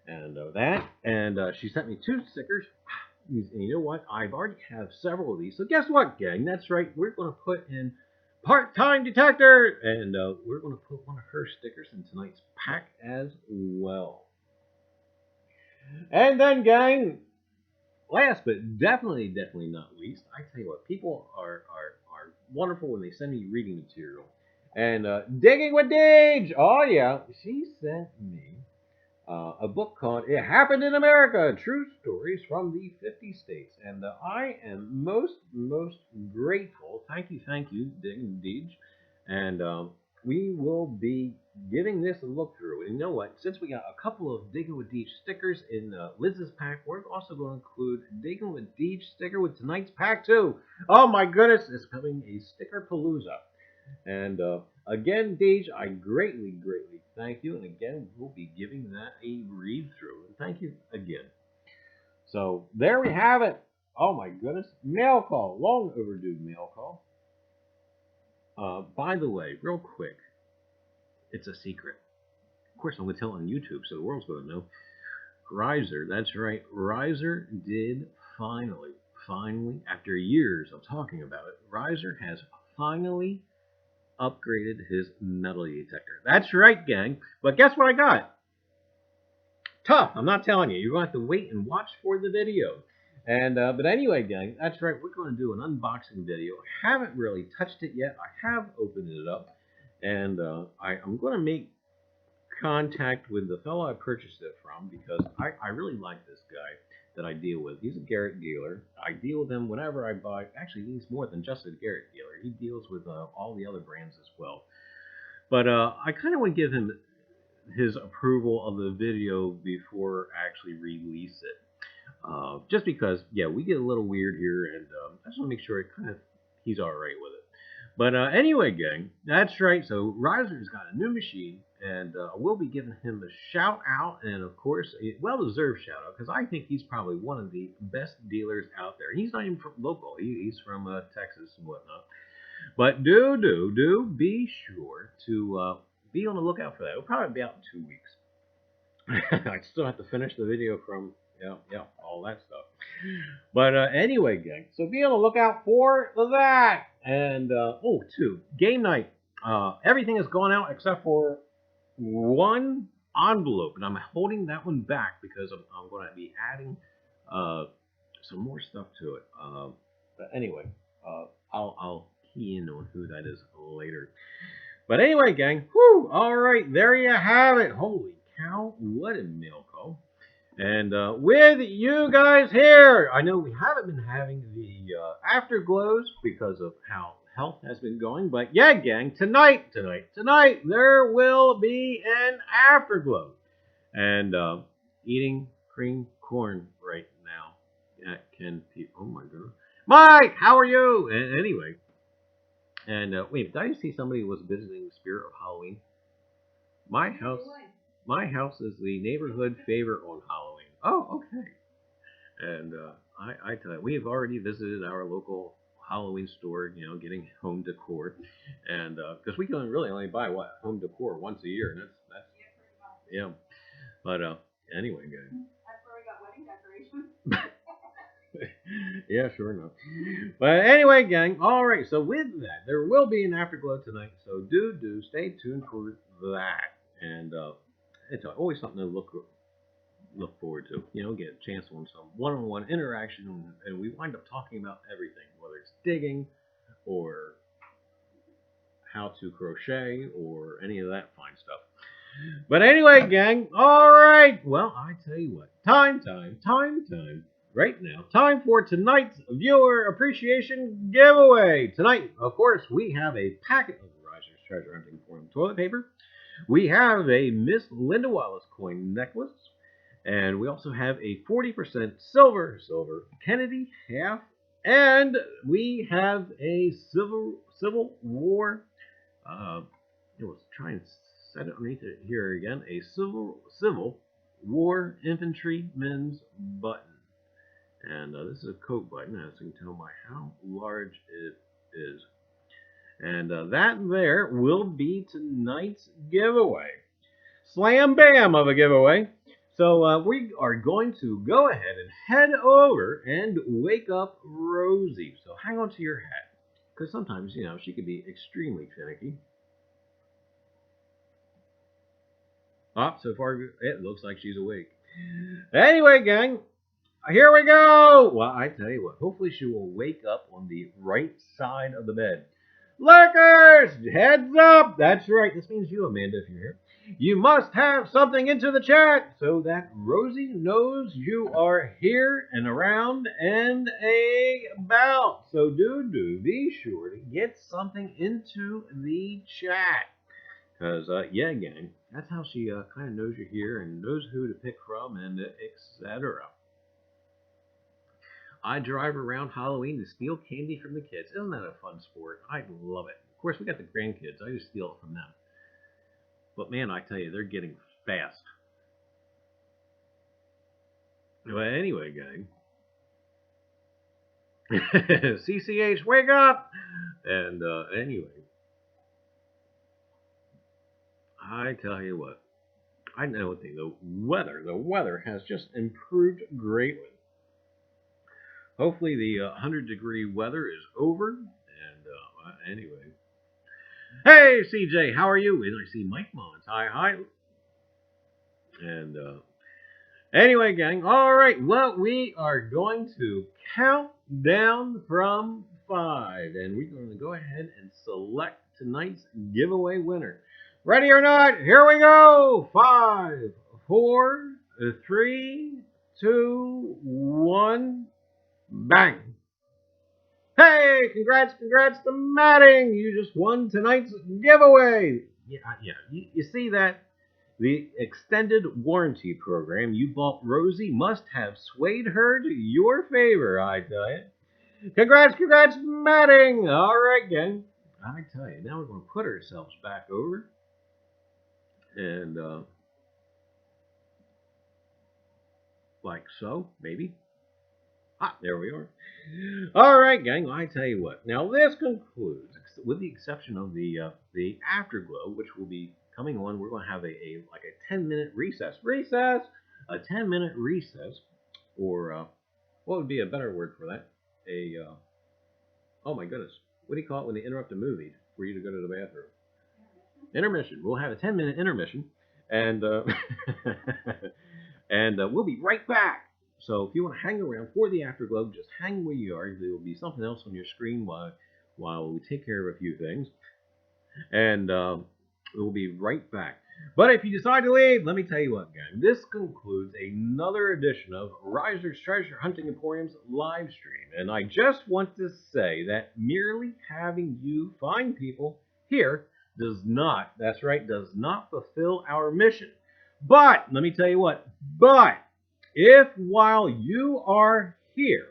And she sent me 2 stickers. And you know what? I've already have several of these. So guess what, gang? That's right. We're going to put in part-time detector, and we're going to put one of her stickers in tonight's pack as well. And then, gang, last but definitely not least, I tell you what, people are wonderful when they send me reading material. And Digging with Deej, oh yeah, she sent me a book called "It Happened in America: True Stories from the 50 States," and I am most grateful. Thank you, Digging Deej, and we will be giving this a look through. And you know what? Since we got a couple of Digging with Deej stickers in Liz's pack, we're also going to include Digging with Deej sticker with tonight's pack too. Oh my goodness, it's coming a sticker palooza. And again, Deej, I greatly thank you. And again, we'll be giving that a read through. And thank you again. So there we have it. Oh my goodness. Mail call. Long overdue mail call. By the way, real quick, it's a secret. Of course, I'm going to tell it on YouTube, so the world's going to know. Reiser, that's right. Reiser did finally, after years of talking about it, Reiser has finally upgraded his metal detector. That's right, gang. But guess what I got? Tough. I'm not telling you. You're going to have to wait and watch for the video. And but anyway, gang, that's right. We're going to do an unboxing video. I haven't really touched it yet. I have opened it up, and I'm going to make contact with the fellow I purchased it from because I really like this guy that I deal with. He's a Garrett dealer. I deal with him whenever I buy. Actually, he's more than just a Garrett dealer. He deals with all the other brands as well. But I kind of want to give him his approval of the video before I actually release it. Just because, yeah, we get a little weird here, and I just want to make sure he's all right with it. But anyway, gang, that's right. So Reiser's got a new machine, and we'll be giving him a shout out, and of course, a well-deserved shout out, because I think he's probably one of the best dealers out there. He's not even from local; he's from Texas and whatnot. But do be sure to be on the lookout for that. It'll probably be out in 2 weeks. I still have to finish the video from all that stuff. But anyway, gang, so be on the lookout for that. And too, game night. Everything has gone out except for one envelope, and I'm holding that one back because I'm going to be adding some more stuff to it. But anyway, I'll key in on who that is later. But anyway, gang, whoo! All right, there you have it. Holy cow, what a mail call. And with you guys here, I know we haven't been having the afterglows because of how health has been going, but yeah, gang, tonight, there will be an afterglow. And eating cream corn right now. Oh my God. Mike, how are you? And anyway, and wait, did I see somebody was visiting the spirit of Halloween? My house is the neighborhood favorite on Halloween. Oh, okay. And I tell you, we have already visited our local Halloween store, getting home decor, and because we can really only buy home decor once a year, and that's yeah. But anyway, guys. That's where we got wedding decorations. Yeah, sure enough. But anyway, gang, all right, so with that, there will be an afterglow tonight, so do stay tuned for that. And it's always something to look forward to. Get a chance on some one-on-one interaction, and we wind up talking about everything, whether it's digging or how to crochet or any of that fine stuff. But anyway, gang, all right. Well, I tell you what, time. right now, time for tonight's viewer appreciation giveaway. Tonight, of course, we have a packet of Reiser's Treasure Hunting Emporium toilet paper. We have a Miss Linda Wallace coin necklace. And we also have a 40% silver Kennedy half. And we have a Civil War, let's try and set it underneath it here again, a Civil War infantryman's button. And this is a coat button, as you can tell by how large it is. And that there will be tonight's giveaway. Slam bam of a giveaway. So we are going to go ahead and head over and wake up Rosie. So hang on to your hat, because sometimes, you know, she can be extremely finicky. So far it looks like she's awake. Anyway, gang, here we go. Well, I tell you what, hopefully she will wake up on the right side of the bed. Lurkers, heads up. That's right. This means you, Amanda, if you're here. You must have something into the chat so that Rosie knows you are here and around and about. So do be sure to get something into the chat. Because, yeah, gang, that's how she kind of knows you're here and knows who to pick from and etc. I drive around Halloween to steal candy from the kids. Isn't that a fun sport? I love it. Of course, we got the grandkids. I just steal it from them. But man, I tell you, they're getting fast. But anyway, gang. CCH, wake up! And anyway. I tell you what. I know one thing. The weather has just improved greatly. Hopefully the 100-degree weather is over. And anyway. Hey, CJ, how are you? And I see Mike Mons. Hi. And anyway, gang. All right. Well, we are going to count down from 5. And we're going to go ahead and select tonight's giveaway winner. Ready or not? Here we go. 5, 4, 3, 2, 1. Bang. Hey, congrats to Matting. You just won tonight's giveaway. Yeah. You see that? The extended warranty program you bought Rosie must have swayed her to your favor, I tell you. Congrats, Matting. All right, gang. I tell you, now we're going to put ourselves back over. And, like so, maybe. There we are. All right, gang. Well, I tell you what. Now, this concludes, with the exception of the afterglow, which will be coming on. We're going to have a 10-minute recess. A 10-minute recess, or what would be a better word for that? Oh my goodness. What do you call it when they interrupt a movie for you to go to the bathroom? Intermission. We'll have a 10-minute intermission, and and we'll be right back. So if you want to hang around for the afterglow, just hang where you are. There will be something else on your screen while we take care of a few things, and we'll be right back. But if you decide to leave, let me tell you what, gang. This concludes another edition of Reiser's Treasure Hunting Emporium's live stream, and I just want to say that merely having you find people here does not fulfill our mission. But, let me tell you what, if while you are here,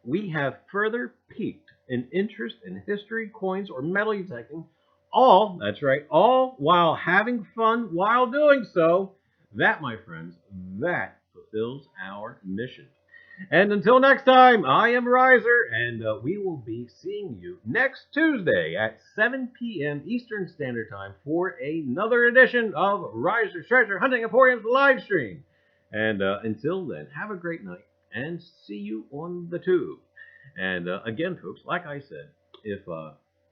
we have further piqued an interest in history, coins, or metal detecting, all while having fun while doing so, that, my friends, that fulfills our mission. And until next time, I am Reiser, and we will be seeing you next Tuesday at 7 p.m. Eastern Standard Time for another edition of Reiser's Treasure Hunting Emporium's live stream. And until then, have a great night, and see you on the tube. And again, folks, like I said, if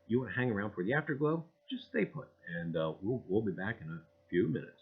you want to hang around for the afterglow, just stay put, and we'll be back in a few minutes.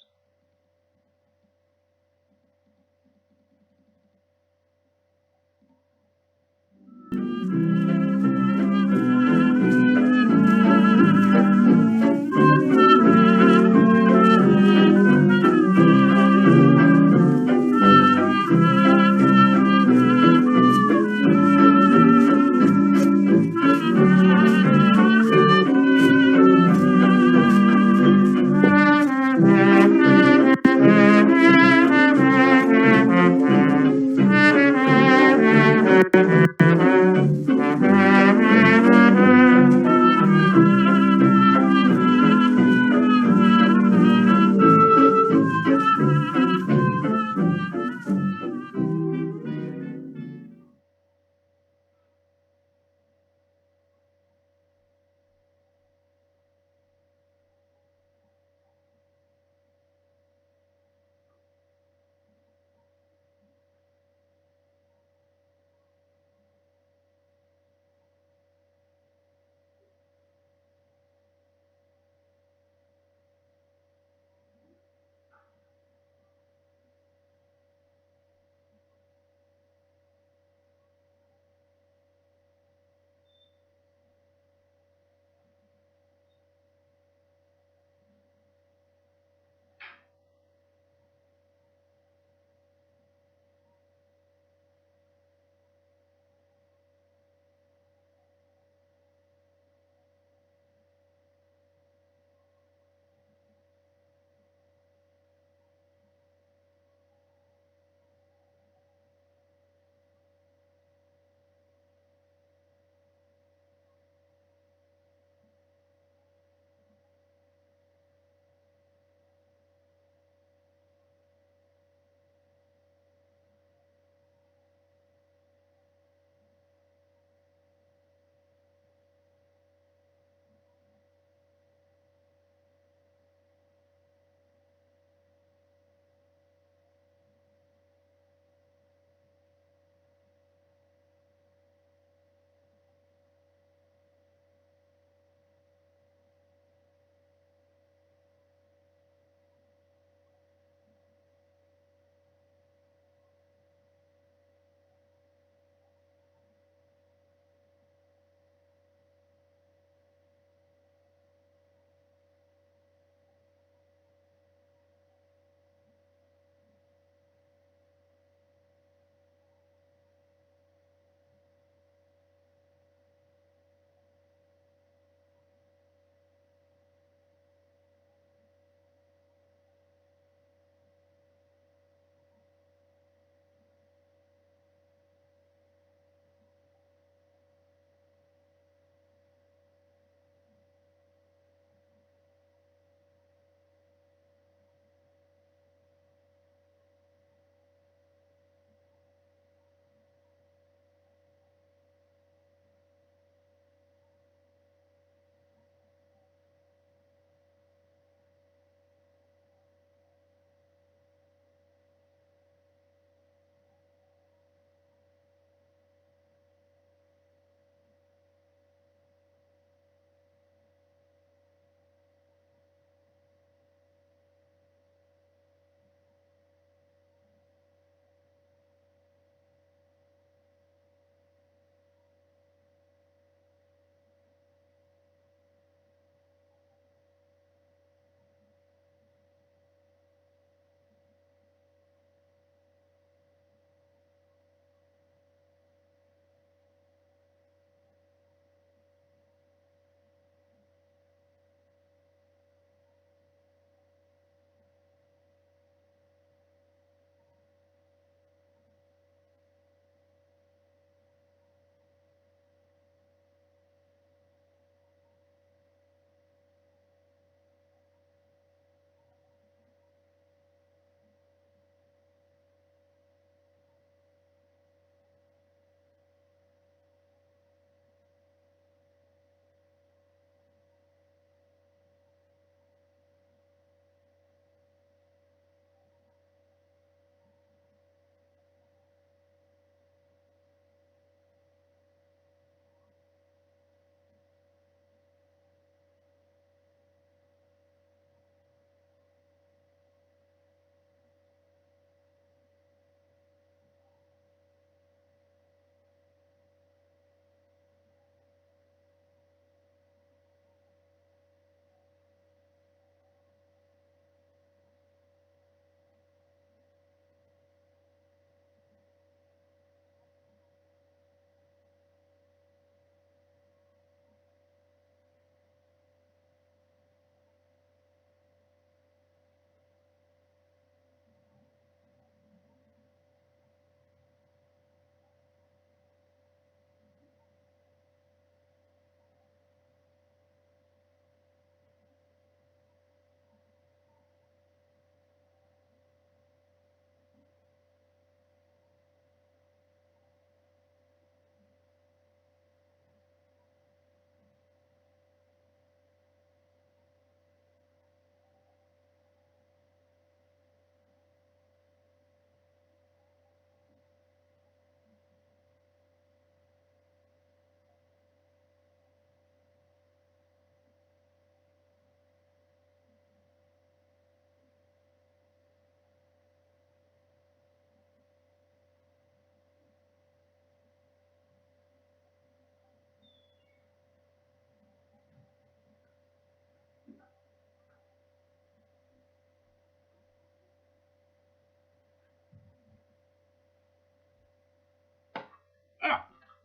Ow.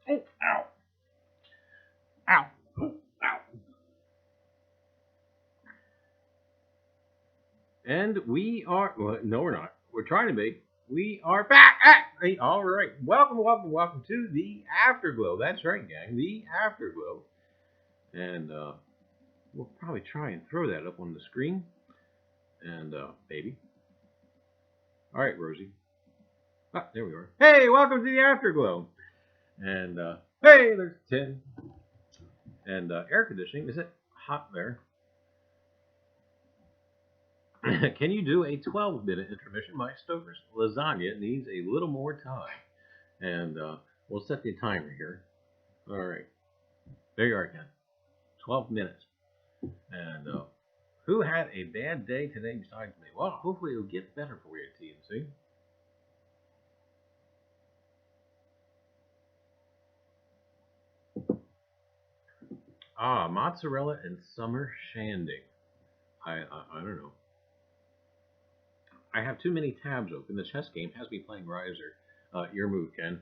Oh, ow. Ow. Oh, ow. And we are, well, no, we're not. We're trying to be. We are back. Hey, all right. Welcome to the Afterglow. That's right, gang. The Afterglow. And we'll probably try and throw that up on the screen. And, baby. All right, Rosie. Ah, there we are. Hey, welcome to the Afterglow. And, hey, there's Tim. And air conditioning. Is it hot there? Can you do a 12-minute intermission? My Stoker's lasagna needs a little more time. And we'll set the timer here. All right. There you are again. 12 minutes. And who had a bad day today besides me? Well, hopefully it'll get better for you at TNC. Ah, mozzarella and summer shanding. I don't know. I have too many tabs open. The chess game has me playing Reiser. Your move, Ken.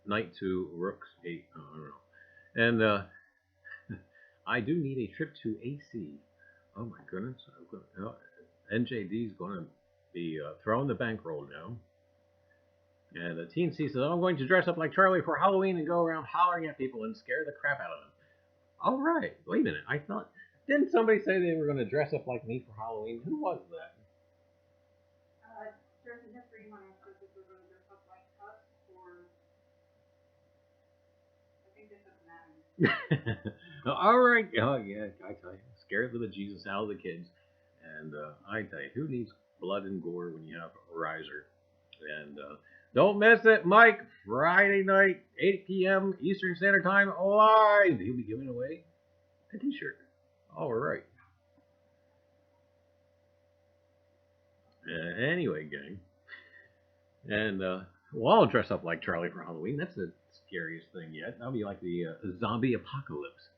Knight 2, Rooks 8. Oh, I don't know. And I do need a trip to AC. Oh my goodness. NJD's going to be throwing the bankroll down. And TNC says, I'm going to dress up like Charlie for Halloween and go around hollering at people and scare the crap out of them. All right. Wait a minute. I thought, didn't somebody say they were going to dress up like me for Halloween? Who was that? There's a history when I said that we're going to dress up like us, or I think this doesn't matter. All right. Oh, yeah. I tell you, scared the bejesus out of the kids. And I tell you, who needs blood and gore when you have Reiser? And don't miss it, Mike. Friday night, 8 p.m. Eastern Standard Time, live. He'll be giving away a t-shirt. All right. Anyway, gang. And, well, I'll dress up like Charlie for Halloween. That's the scariest thing yet. That'll be like the zombie apocalypse.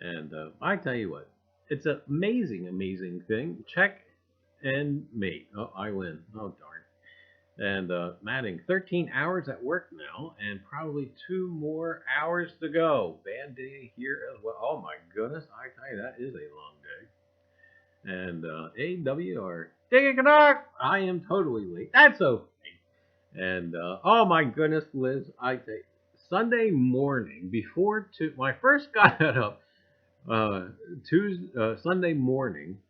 And I tell you what, it's an amazing, amazing thing. Check and mate. Oh, I win. Oh, darn. And Matting, 13 hours at work now, and probably 2 more hours to go. Bad day here as well. Oh my goodness, I tell you, that is a long day. And AWR, Digging Canuck, I am totally late. That's okay. And oh my goodness, Liz, I tell you, Sunday morning before when I first got up, Sunday morning.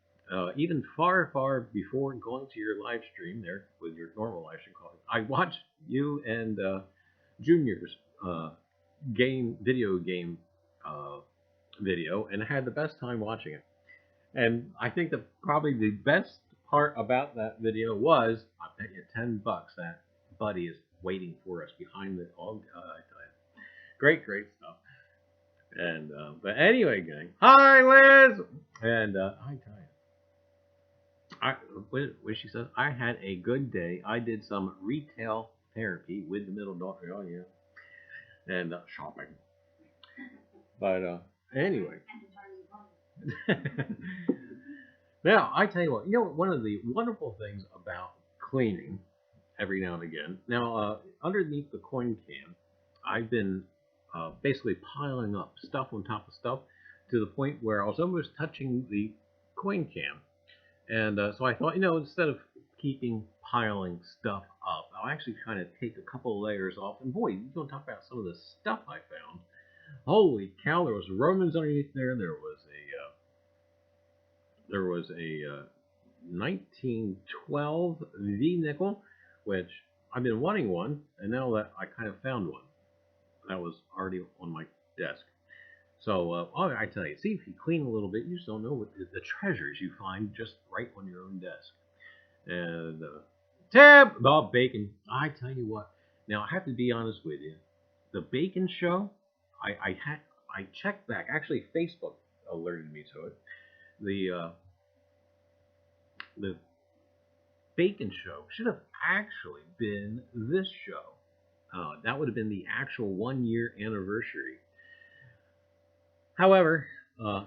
Even far before going to your live stream there with your normal live stream call, I watched you and Junior's video game video and had the best time watching it. And I think that probably the best part about that video was, I bet you $10 that Buddy is waiting for us behind the. Oh, I tell you, great stuff. And but anyway, gang. Hi, Liz. And I tell you. What she says, I had a good day. I did some retail therapy with the middle daughter. Oh yeah, and shopping. But anyway, now I tell you what. You know, one of the wonderful things about cleaning every now and again. Now underneath the coin can, I've been basically piling up stuff on top of stuff to the point where I was almost touching the coin can. And so I thought, instead of piling stuff up, I'll actually kind of take a couple layers off. And boy, you're going to talk about some of the stuff I found. Holy cow, there was Romans underneath there. There was a 1912 V nickel, which I've been wanting one, and now that I kind of found one, that was already on my desk. So, I tell you, see, if you clean a little bit, you just don't know what the treasures you find just right on your own desk. And, tab about bacon. I tell you what, now I have to be honest with you. The bacon show, I checked back. Actually, Facebook alerted me to it. The bacon show should have actually been this show. That would have been the actual 1-year anniversary. However,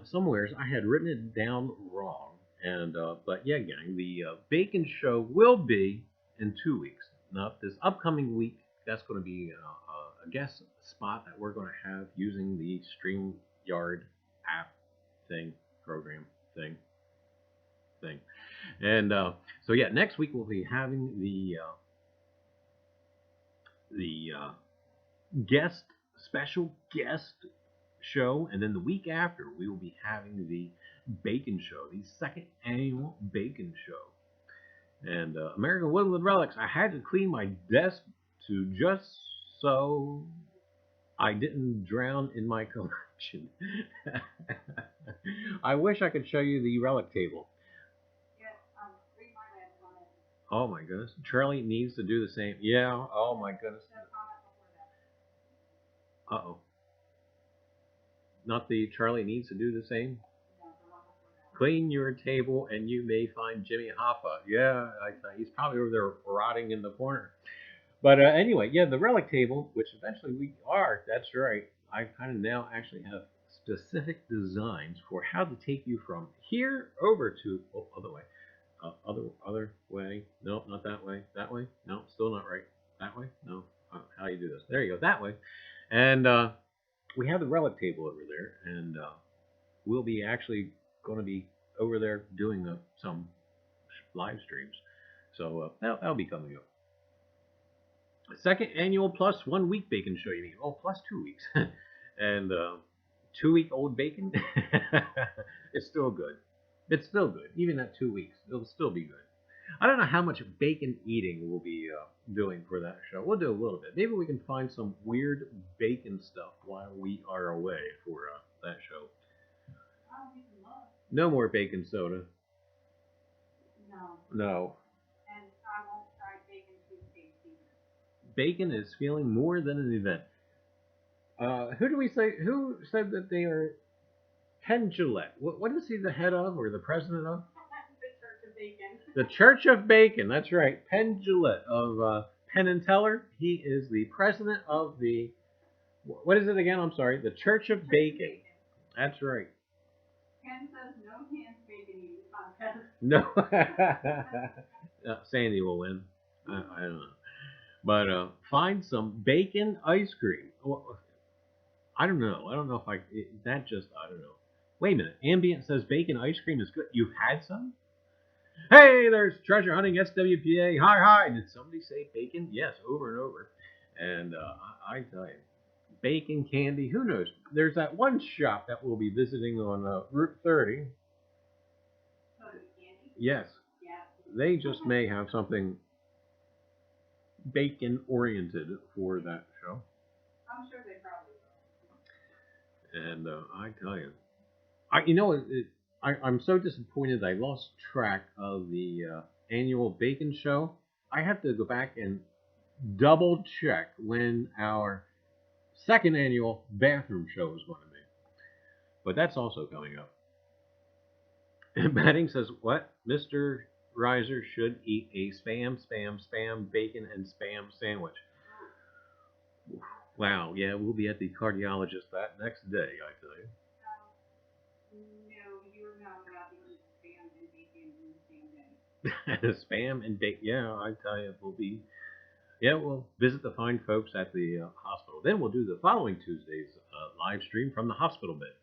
somewheres I had written it down wrong, and but gang, the bacon show will be in 2 weeks. Not this upcoming week, that's going to be a guest spot that we're going to have using the StreamYard app program thing. And so yeah, next week we'll be having the guest special guest show, and then the week after we will be having the bacon show, the second annual bacon show. And American Woodland Relics, I had to clean my desk to just so I didn't drown in my collection. I wish I could show you the relic table. Read my last comment. Oh my goodness. Charlie needs to do the same. Yeah, oh my goodness. No comment before that. Uh-oh. Not the Charlie needs to do the same? No, the one before that. Clean your table and you may find Jimmy Hoffa. Yeah, he's probably over there rotting in the corner. But anyway, yeah, the relic table, which eventually we are, that's right. I kind of now actually have specific designs for how to take you from here over to, other way. Other way. No, not that way. That way? No, still not right. That way? No. How do you do this? There you go. That way. And we have the relic table over there, and we'll be actually going to be over there doing some live streams. So that'll be coming up. Second annual plus 1 week bacon show, you mean? Oh, plus 2 weeks. And 2-week-old bacon, it's still good. It's still good. Even at 2 weeks, it'll still be good. I don't know how much bacon eating we'll be doing for that show. We'll do a little bit. Maybe we can find some weird bacon stuff while we are away for that show. No more bacon soda. No. No. And I won't try bacon cheesecake either. Bacon is feeling more than an event. Who said that they are Penn Jillette? What is he the head of or the president of? The Church of Bacon. The Church of Bacon, that's right. Penn Jillette of Penn and Teller. He is the president of the, what is it again? I'm sorry. The Church of Bacon. That's right. Ken says no hands bacon eating contest. No. Sandy will win. I don't know. But find some bacon ice cream. Well, I don't know. I don't know if I don't know. Wait a minute. Ambient says bacon ice cream is good. You've had some? Hey, there's Treasure Hunting SWPA. Hi. Did somebody say bacon? Yes, over and over. And I tell you, bacon candy, who knows? There's that one shop that we'll be visiting on Route 30. Yes. Yeah. They just may have something bacon oriented for that show. I'm sure they probably will. And I tell you, I'm so disappointed I lost track of the annual bacon show. I have to go back and double check when our second annual bathroom show is going to be. But that's also coming up. And Batting says, what? Mr. Reiser should eat a spam, bacon, and spam sandwich. Wow, yeah, we'll be at the cardiologist that next day, I tell you. No, you're not allowed to eat spam and bacon in the same day. Spam and bacon, yeah, I tell you, we'll visit the fine folks at the hospital. Then we'll do the following Tuesday's live stream from the hospital bed.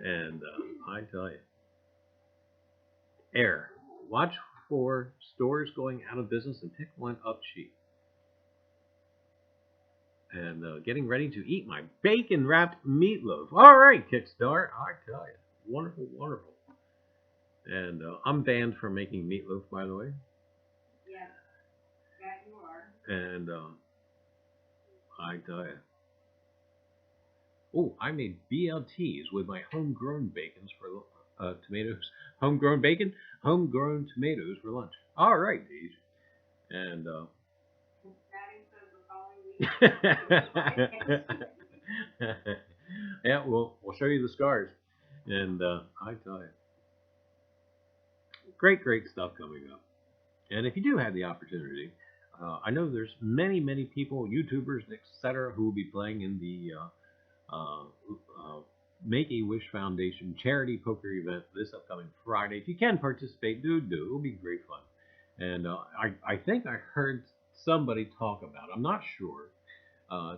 And I tell you, air. Watch for stores going out of business and pick one up cheap. And getting ready to eat my bacon-wrapped meatloaf. All right, Kickstart. I tell you, wonderful. And I'm banned from making meatloaf, by the way. Yes, that you are. And I tell you. Oh, I made BLTs with my homegrown bacons for tomatoes. Homegrown bacon, homegrown tomatoes for lunch. All right, Deej. And yeah, we'll show you the scars. And I tell you, great stuff coming up. And if you do have the opportunity, I know there's many people, YouTubers, etc., who will be playing in the Make-A-Wish Foundation charity poker event this upcoming Friday. If you can participate, do. It'll be great fun. And I think I heard somebody talk about, I'm not sure,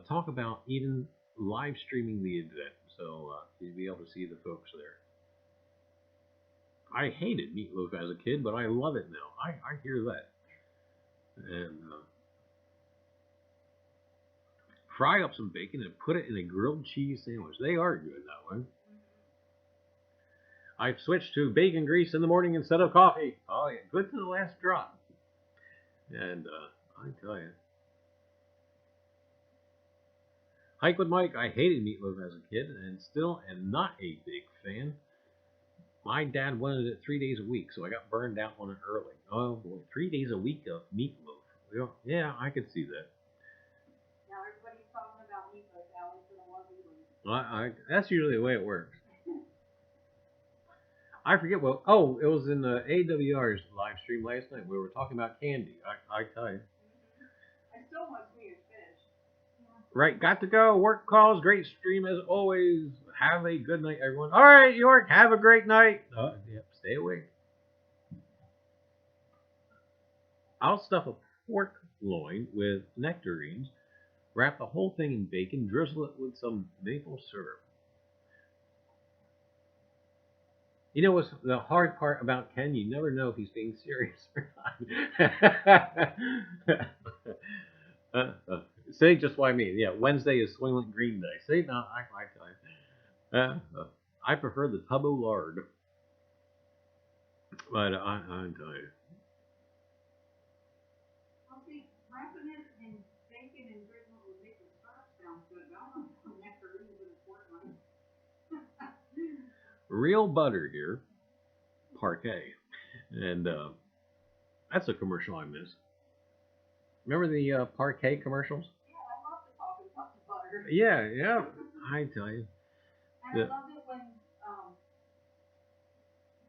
talk about even live streaming the event, so you'd be able to see the folks there. I hated meatloaf as a kid, but I love it now. I hear that. And fry up some bacon and put it in a grilled cheese sandwich. They are good that way. I've switched to bacon grease in the morning instead of coffee. Oh yeah, good to the last drop. And I tell you, Hike with Mike. I hated meatloaf as a kid, and still am not a big fan. My dad wanted it 3 days a week, so I got burned out on it early. Oh boy, 3 days a week of meatloaf. Yeah, I could see that. Now everybody's talking about meatloaf. Alex and the one That's usually the way it works. I forget what. Oh, it was in AWR's live stream last night. We were talking about candy. I tell you. I still want Swedish fish. Right, got to go. Work calls. Great stream as always. Have a good night, everyone. All right, York. Have a great night. Yep. Stay awake. I'll stuff a pork loin with nectarines. Wrap the whole thing in bacon. Drizzle it with some maple syrup. You know what's the hard part about Ken? You never know if he's being serious or not. See, just what I mean. Yeah, Wednesday is Soylent Green Day. See, no, I tell you. I prefer the tub of lard. But I tell you. I'll see, wrapping it in bacon and drizzling with maple syrup sounds good. I don't know nectarines in a pork loin. Real butter here. Parquet. And that's a commercial I miss. Remember the Parquet commercials? Yeah, I love the coffee pot butter. Yeah, I tell you. And I loved it when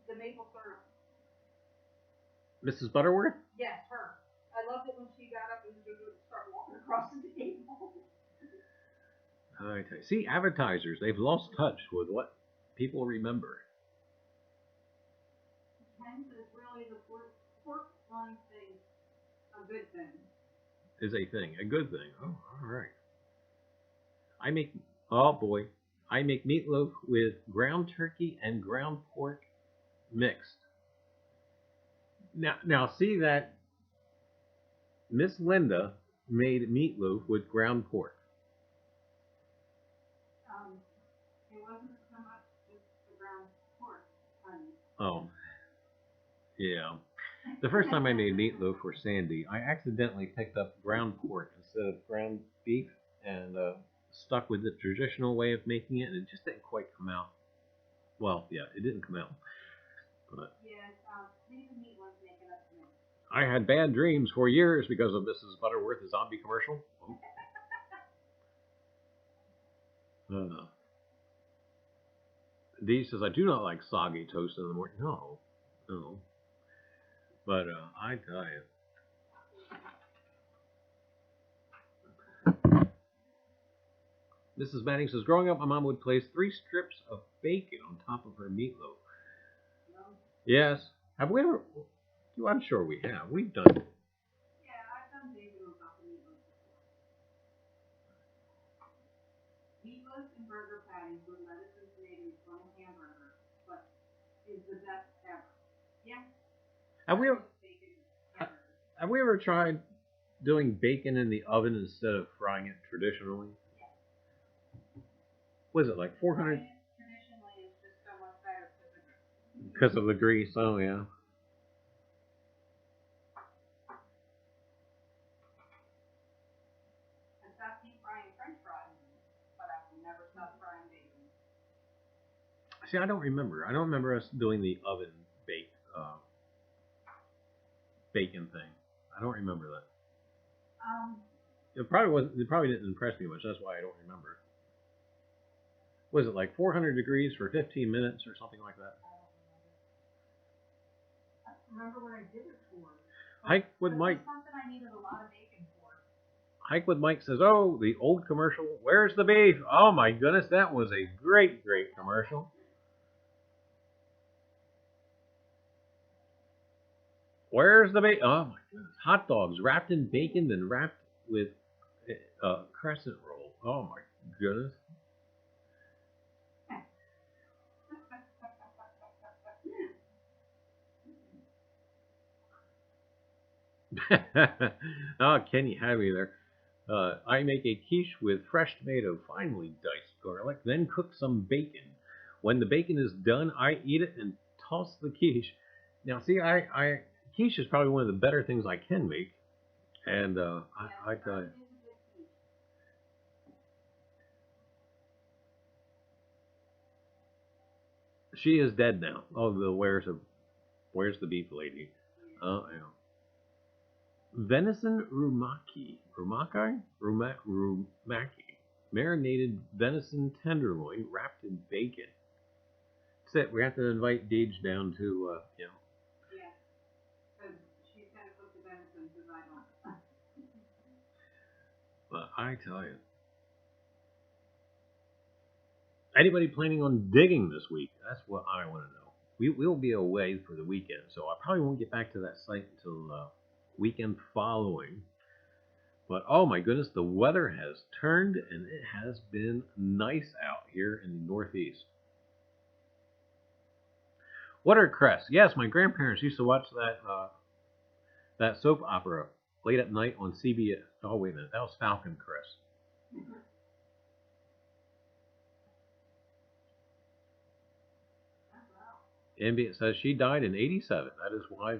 the maple syrup. Mrs. Butterworth? Yes, her. I loved it when she got up and just started walking across the table. I tell you. See, advertisers, they've lost touch with what people remember. Hence is really the pork loin thing a good thing. Is a thing, a good thing. Oh, all right. I make meatloaf with ground turkey and ground pork mixed. Now see that Miss Linda made meatloaf with ground pork. It wasn't so much just the ground pork, honey. Oh, yeah. The first time I made meatloaf for Sandy, I accidentally picked up ground pork instead of ground beef and stuck with the traditional way of making it, and it just didn't quite come out. Well, yeah, it didn't come out. But yes, maybe the meat one's making up to me. I had bad dreams for years because of Mrs. Butterworth, the zombie commercial. Dee says, I do not like soggy toast in the morning. No. But I tell you. Mrs. Manning says, growing up, my mom would place 3 strips of bacon on top of her meatloaf. No. Yes. Have we ever? I'm sure we have. We've done. Yeah, I've done bacon on top of meatloaf before. Meatloaf and burger patties with lettuce and tomatoes on a hamburger, but is the best ever. Yeah. Have we ever tried doing bacon in the oven instead of frying it traditionally? Yeah. Was it like 400? Traditionally, it's just so much better because of the grease. Oh yeah. I stopped deep frying French fries, but I've never stopped frying bacon. See, I don't remember us doing the oven baked bacon thing. I don't remember that. It probably didn't impress me much. That's why I don't remember it. Was it like 400 degrees for 15 minutes or something like that? I don't remember what I did it for. Hike with Mike. Something I needed a lot of bacon for. Hike with Mike says, "Oh, the old commercial. Where's the beef? Oh my goodness, that was a great commercial." Where's the bacon? Oh my goodness. Hot dogs wrapped in bacon, then wrapped with crescent roll. Oh my goodness. Oh, can you have me there? I make a quiche with fresh tomato, finely diced garlic, then cook some bacon. When the bacon is done, I eat it and toss the quiche. Now, see, quiche is probably one of the better things I can make, and I tell you, she is dead now. Oh, the where's the beef lady? Yeah. Venison rumaki, marinated venison tenderloin wrapped in bacon. That's it. We have to invite Deej down to, Yeah, because she's gonna cook the venison because I don't. But I tell you, anybody planning on digging this week? That's what I want to know. We'll be away for the weekend, so I probably won't get back to that site until weekend following. But oh my goodness, the weather has turned and it has been nice out here in the Northeast. Watercress. Yes, my grandparents used to watch that soap opera late at night on CBS. Oh wait a minute, that was Falcon Crest. NBC says she died in '87. That is why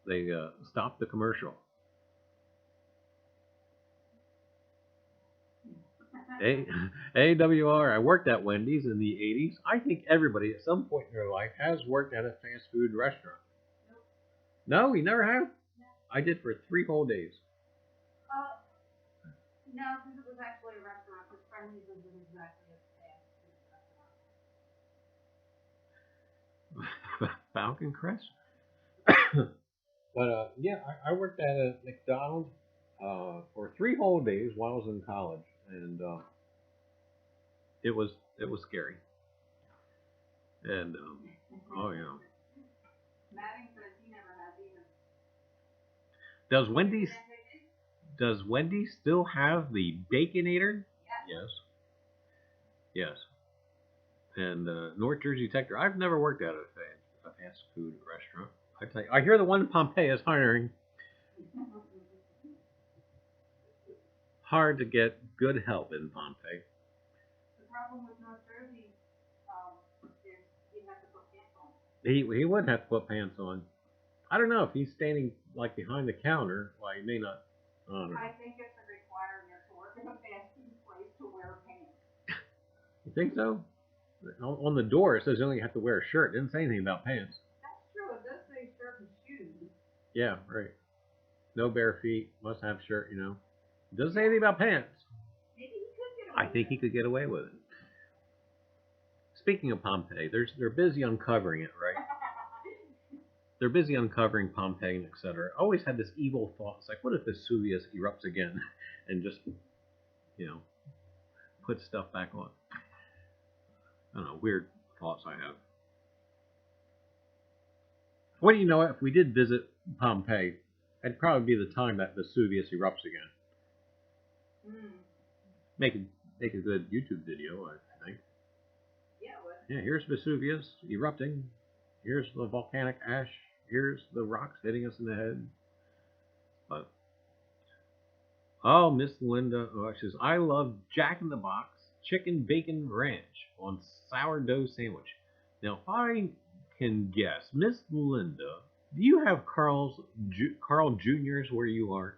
they stopped the commercial. AWR. I worked at Wendy's in the '80s. I think everybody at some point in their life has worked at a fast food restaurant. No, we never have. I did for 3 whole days. No, because it was actually a restaurant. Because Friendly's isn't exactly a fast food restaurant. Falcon Crest. But yeah, I worked at a McDonald's for 3 whole days while I was in college, and it was scary. And oh yeah. Maddie says he never has either. Does Wendy's still have the Baconator? Yes. Yes. And North Jersey Tech. I've never worked at a fast food restaurant. I tell you, I hear the one in Pompeii is hiring. Hard to get good help in Pompeii. The problem with North Jersey is you have to put pants on. He would have to put pants on. I don't know if he's standing like behind the counter. Well, he may not. I think it's a requirement to work in a fast food place to wear pants. You think so? On the door it says you only have to wear a shirt. It didn't say anything about pants. That's true. It does say shirt and shoes. Yeah, right. No bare feet. Must have shirt. You know. It doesn't say anything about pants. Maybe he could get away. I think he could get away with it. Speaking of Pompeii, they're busy uncovering it, right? They're busy uncovering Pompeii and etc. I always had this evil thought. It's like, what if Vesuvius erupts again and just, put stuff back on? I don't know, weird thoughts I have. What do you know? If we did visit Pompeii, it'd probably be the time that Vesuvius erupts again. Make a good YouTube video, I think. Yeah, it would. Yeah, here's Vesuvius erupting. Here's the volcanic ash. Here's the rocks hitting us in the head. But oh, Miss Linda, she says, I love Jack in the Box chicken bacon ranch on sourdough sandwich. Now, if I can guess, Miss Linda, do you have Carl Juniors where you are?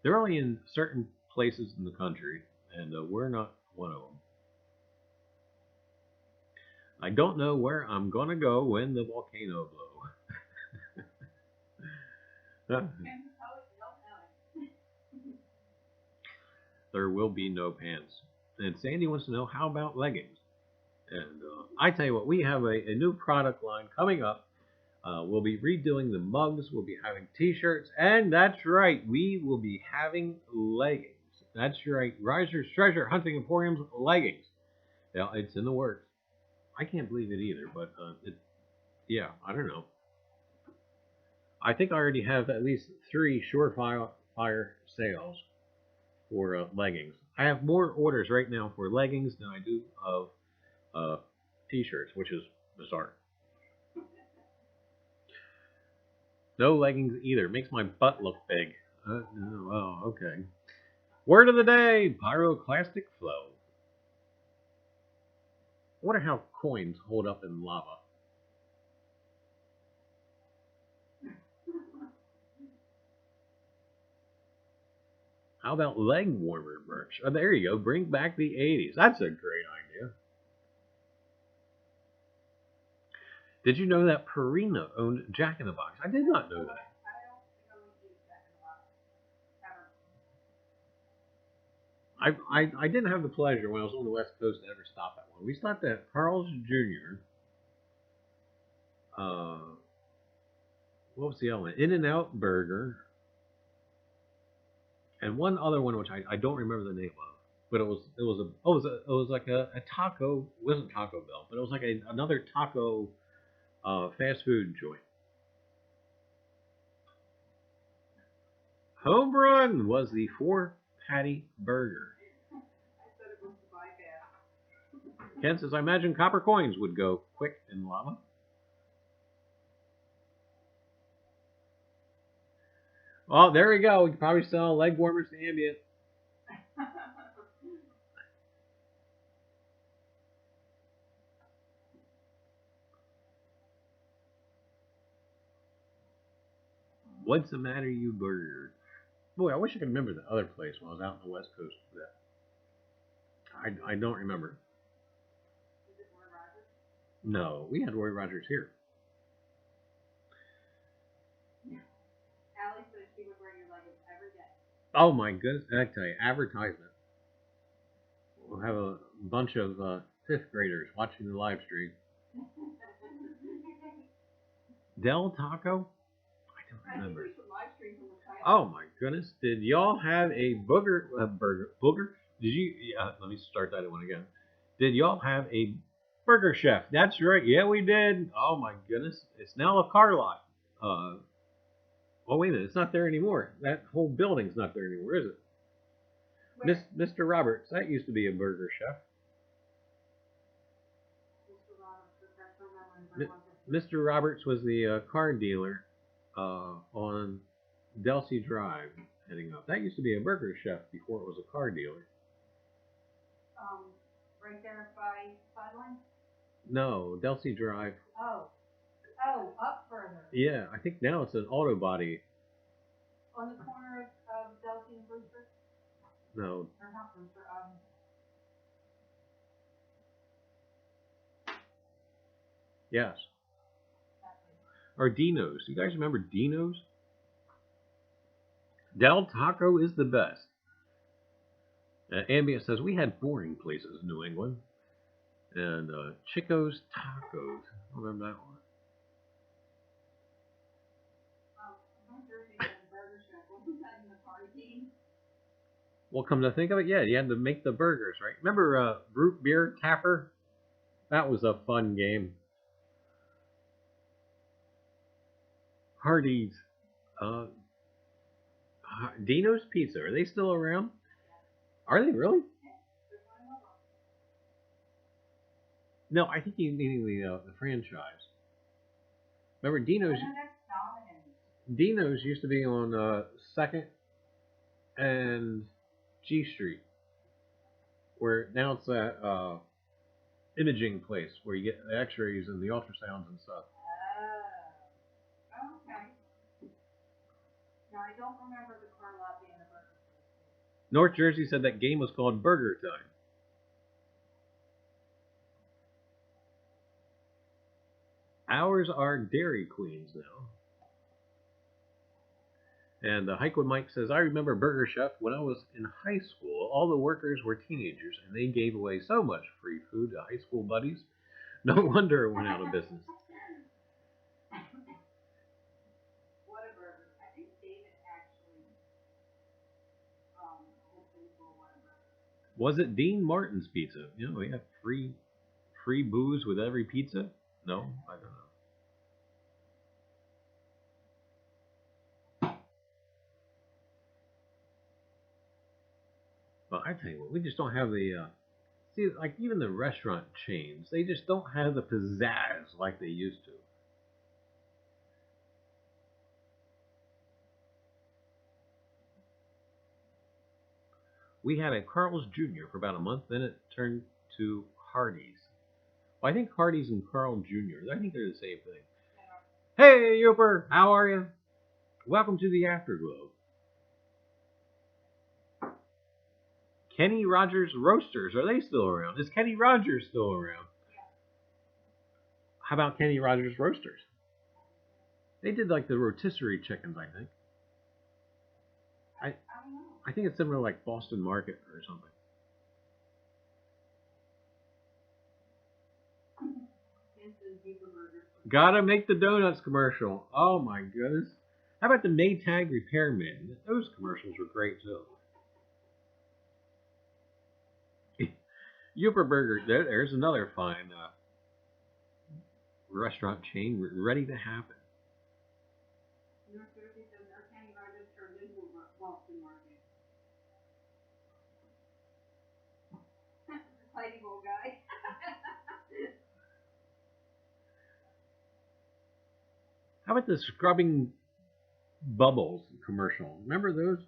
They're only in certain places in the country, and we're not one of them. I don't know where I'm gonna go when the volcano blows. There will be no pants. And Sandy wants to know, how about leggings? And I tell you what, we have a new product line coming up. We'll be redoing the mugs. We'll be having t-shirts. And that's right, we will be having leggings. That's right, Reiser's Treasure Hunting Emporium's leggings. Yeah, it's in the works. I can't believe it either, but yeah, I don't know. I think I already have at least 3 surefire sales for leggings. I have more orders right now for leggings than I do of t-shirts, which is bizarre. No leggings either. Makes my butt look big. Oh, okay. Word of the day: pyroclastic flow. I wonder how coins hold up in lava. How about leg warmer merch? Oh, there you go. Bring back the 80s. That's a great idea. Did you know that Purina owned Jack in the Box? I did not know that. I didn't have the pleasure when I was on the West Coast to ever stop at one. We stopped at Carl's Jr. What was the other one? In-N-Out Burger, and one other one which I don't remember the name of, but it was like a taco. It wasn't Taco Bell, but it was like another taco fast food joint. Home run was the 4-patty burger. Ken says, I imagine copper coins would go quick in lava. Oh, there we go. We could probably sell leg warmers to Ambient. What's the matter, you bird? Boy, I wish I could remember the other place when I was out on the West Coast for that. I don't remember. No, we had Roy Rogers here. Allie said she would wear your leggings every day. Oh my goodness, I tell you, advertisement. We'll have a bunch of 5th graders watching the live stream. Del Taco? I don't remember. Oh my goodness, did y'all have a burger? Did you? Let me start that one again. Did y'all have a burger chef? That's right. Yeah, we did. Oh my goodness, it's now a car lot. Oh wait a minute, it's not there anymore. That whole building's not there anymore, is it? Mr. Roberts, that used to be a burger chef. Mr. Roberts was the car dealer on Delsea Drive heading up. That used to be a burger chef before it was a car dealer. Right there by Sideline? No, Delsea Drive. Oh, up further. Yeah, I think now it's an auto body. On the corner of Delsea and Brewster? No. Or not Brewster, Yes. Or Dino's. You guys remember Dino's? Del Taco is the best. Ambient says, we had boring places in New England. And Chico's Tacos. I remember that one. Well, come to think of it, yeah, you had to make the burgers, right? Remember Root Beer Tapper? That was a fun game. Hardee's. Dino's Pizza. Are they still around? Are they really? No, I think he's meaning the franchise. Remember Dino's? Dino's used to be on 2nd and G Street, where now it's that imaging place where you get the X-rays and the ultrasounds and stuff. Oh, okay. No, I don't remember the car lot being a burger place. North Jersey said that game was called Burger Time. Ours are Dairy Queens now. And Hikewood Mike says, I remember Burger Chef when I was in high school. All the workers were teenagers, and they gave away so much free food to high school buddies. No wonder it went out of business. What a burger. I think David actually opened for Whataburger. Was it Dean Martin's Pizza? You know, we have free booze with every pizza? No? I don't know. But I tell you what, we just don't have the, see, like even the restaurant chains, they just don't have the pizzazz like they used to. We had a Carl's Jr. for about a month, then it turned to Hardee's. Well, I think Hardee's and Carl Jr., I think they're the same thing. Hey, Youper, how are you? Welcome to the Afterglow. Kenny Rogers Roasters, are they still around? Is Kenny Rogers still around? Yeah. How about Kenny Rogers Roasters? They did like the rotisserie chickens, I think. I don't know. I think it's similar to like Boston Market or something. Gotta make the donuts commercial. Oh my goodness. How about the Maytag Repairman? Those commercials were great too. Youper Burger, there's another fine restaurant chain ready to happen. North Jersey says our Kenny Rogers turned into a Boston Market. Fighting old guy. How about the scrubbing bubbles commercial? Remember those?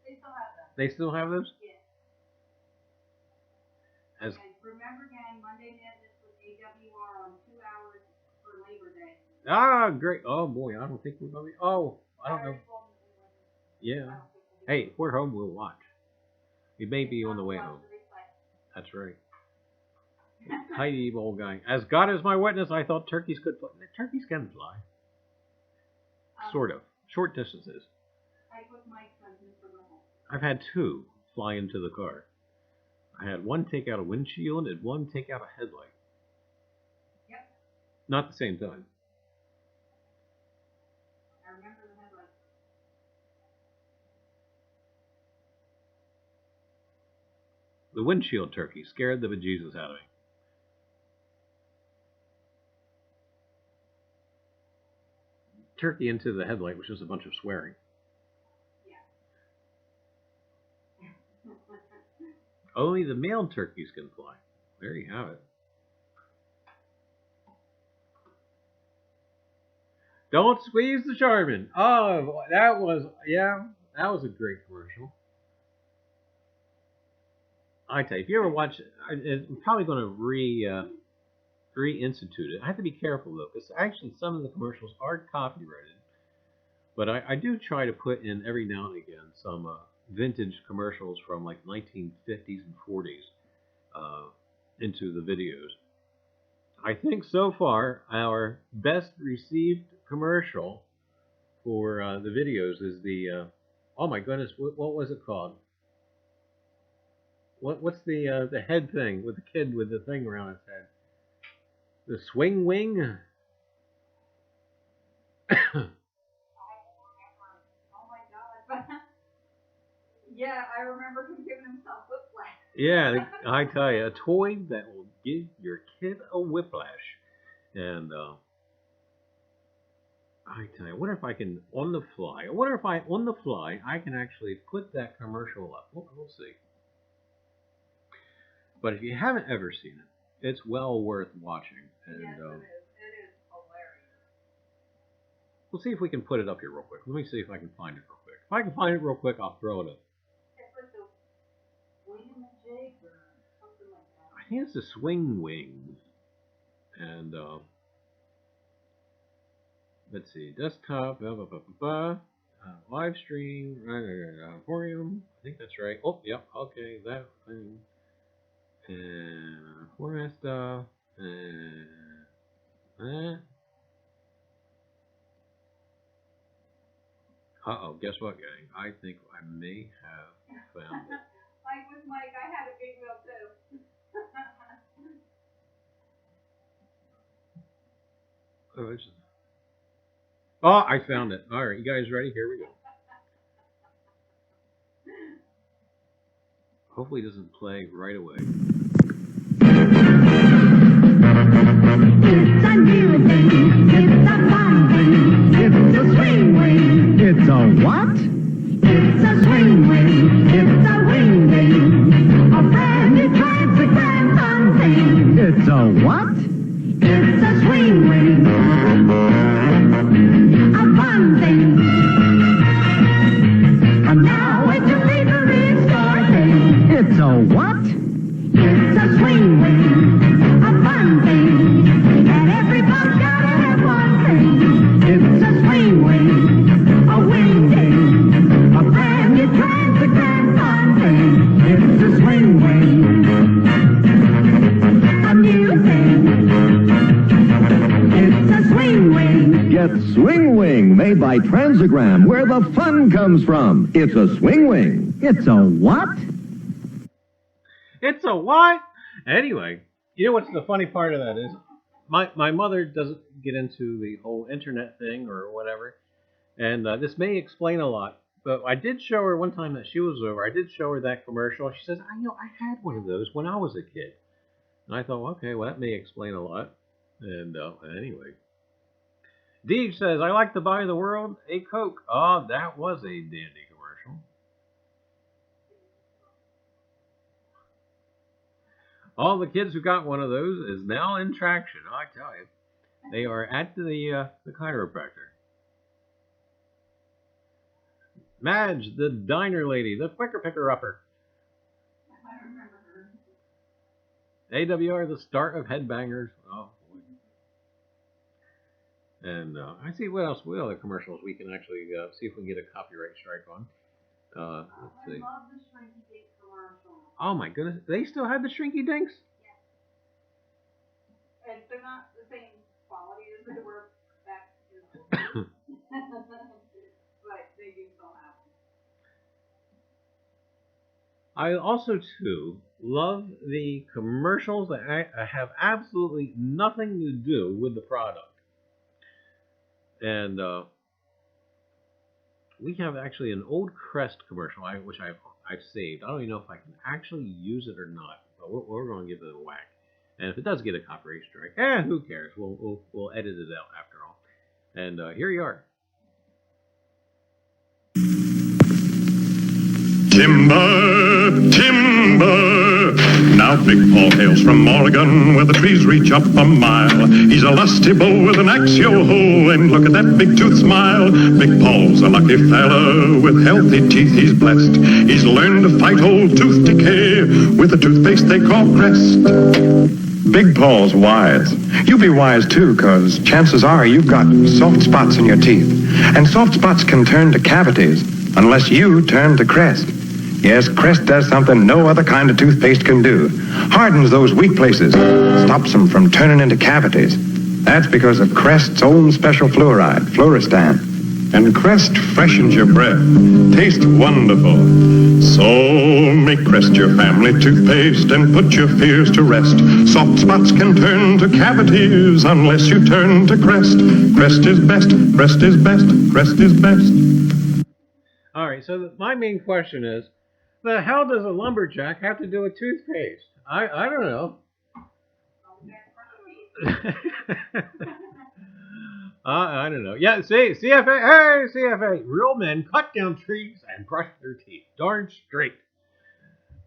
They still have them. They still have those? Yeah. As And remember, gang, Monday Madness with AWR on 2 hours for Labor Day. ah, great. Oh boy, I don't think we're gonna be. Oh, I don't know. Yeah. Hey, if we're home, we'll watch. We may be on the way home. That's right. Heidi, old guy. As God is my witness, I thought turkeys could fly. Turkeys can fly. Sort of. Short distances. I've had two fly into the car. I had one take out a windshield and one take out a headlight. Yep. Not at the same time. I remember the headlight. The windshield turkey scared the bejesus out of me. Turkey into the headlight was just a bunch of swearing. Yeah. Only the male turkeys can fly. There you have it. Don't squeeze the Charmin. Oh, that was a great commercial. I tell you, if you ever watch it, I'm probably going to reinstitute it. I have to be careful though, because actually some of the commercials are copyrighted. But I do try to put in every now and again some vintage commercials from like 1950s and 40s into the videos. I think so far our best received commercial for the videos is the oh my goodness, what was it called? What's the head thing with the kid with the thing around his head? The swing wing? Oh my god. Yeah, I remember him giving himself whiplash. Yeah, I tell you, a toy that will give your kid a whiplash. And I tell you, I wonder if I can, on the fly, I can actually put that commercial up. We'll see. But if you haven't ever seen it, it's well worth watching. And, yes, it is. It is hilarious. We'll see if we can put it up here real quick. Let me see if I can find it real quick. If I can find it real quick, I'll throw it up. It's like the wing jig or something like that. I think it's the swing wing. And let's see, desktop, live stream, Emporium. I think that's right. Oh, yep, okay, that thing. And format stuff. And that. Uh-oh, guess what, gang? I think I may have found it. Like with Mike, I had a big wheel too. Oh, I found it. All right, you guys ready? Here we go. Hopefully it doesn't play right away. It's a new thing, it's a fun thing, it's a swing wing. It's a what? It's a swing wing, it's a wing wing. a what? It's a swing wing. A fun thing. And now it's a favorite store thing. It's a what? It's a swing wing. A fun thing. And everybody's gotta have one thing. It's a swing wing. A wing thing. A brand new transparent fun thing. It's a swing wing. A new thing. It's a swing wing. Get Swing Wing, made by Transagram, where the fun comes from. It's a Swing Wing. It's a what? It's a what? Anyway, you know what's the funny part of that is? My mother doesn't get into the whole internet thing or whatever, and this may explain a lot. But I did show her one time that she was over. I did show her that commercial. She says, I had one of those when I was a kid. And I thought, okay, well, that may explain a lot. And anyway. Deej says, I like to buy the world a Coke. Oh, that was a dandy commercial. All the kids who got one of those is now in traction. I tell you. They are at the chiropractor. Madge, the diner lady, the quicker picker-upper. I remember her. AWR, the start of headbangers. Oh, boy. And I see what other commercials we can actually see if we can get a copyright strike on. Let's see. I love the Shrinky Dink commercial. Oh my goodness, they still have the Shrinky Dinks? And they're not the same quality as they were back in the old days. But they do still have them. I also, too, love the commercials that have absolutely nothing to do with the product. And we have actually an old Crest commercial, which I've saved. I don't even know if I can actually use it or not, but we're going to give it a whack. And if it does get a copyright strike, who cares? We'll edit it out after all. And here you are. Timber, timber. Now Big Paul hails from Oregon, where the trees reach up a mile. He's a lusty bull with an axe yo ho, and look at that big tooth smile. Big Paul's a lucky fella, with healthy teeth he's blessed. He's learned to fight old tooth decay with a toothpaste they call Crest. Big Paul's wise. You be wise too, 'cause chances are you've got soft spots in your teeth. And soft spots can turn to cavities unless you turn to Crest. Yes, Crest does something no other kind of toothpaste can do. Hardens those weak places, stops them from turning into cavities. That's because of Crest's own special fluoride, Fluoristan. And Crest freshens your breath. Tastes wonderful. So make Crest your family toothpaste and put your fears to rest. Soft spots can turn to cavities unless you turn to Crest. Crest is best. Crest is best. Crest is best. All right, so my main question is, the hell does a lumberjack have to do with toothpaste? I don't know. I don't know. Yeah, see, CFA, hey, CFA, real men cut down trees and brush their teeth. Darn straight.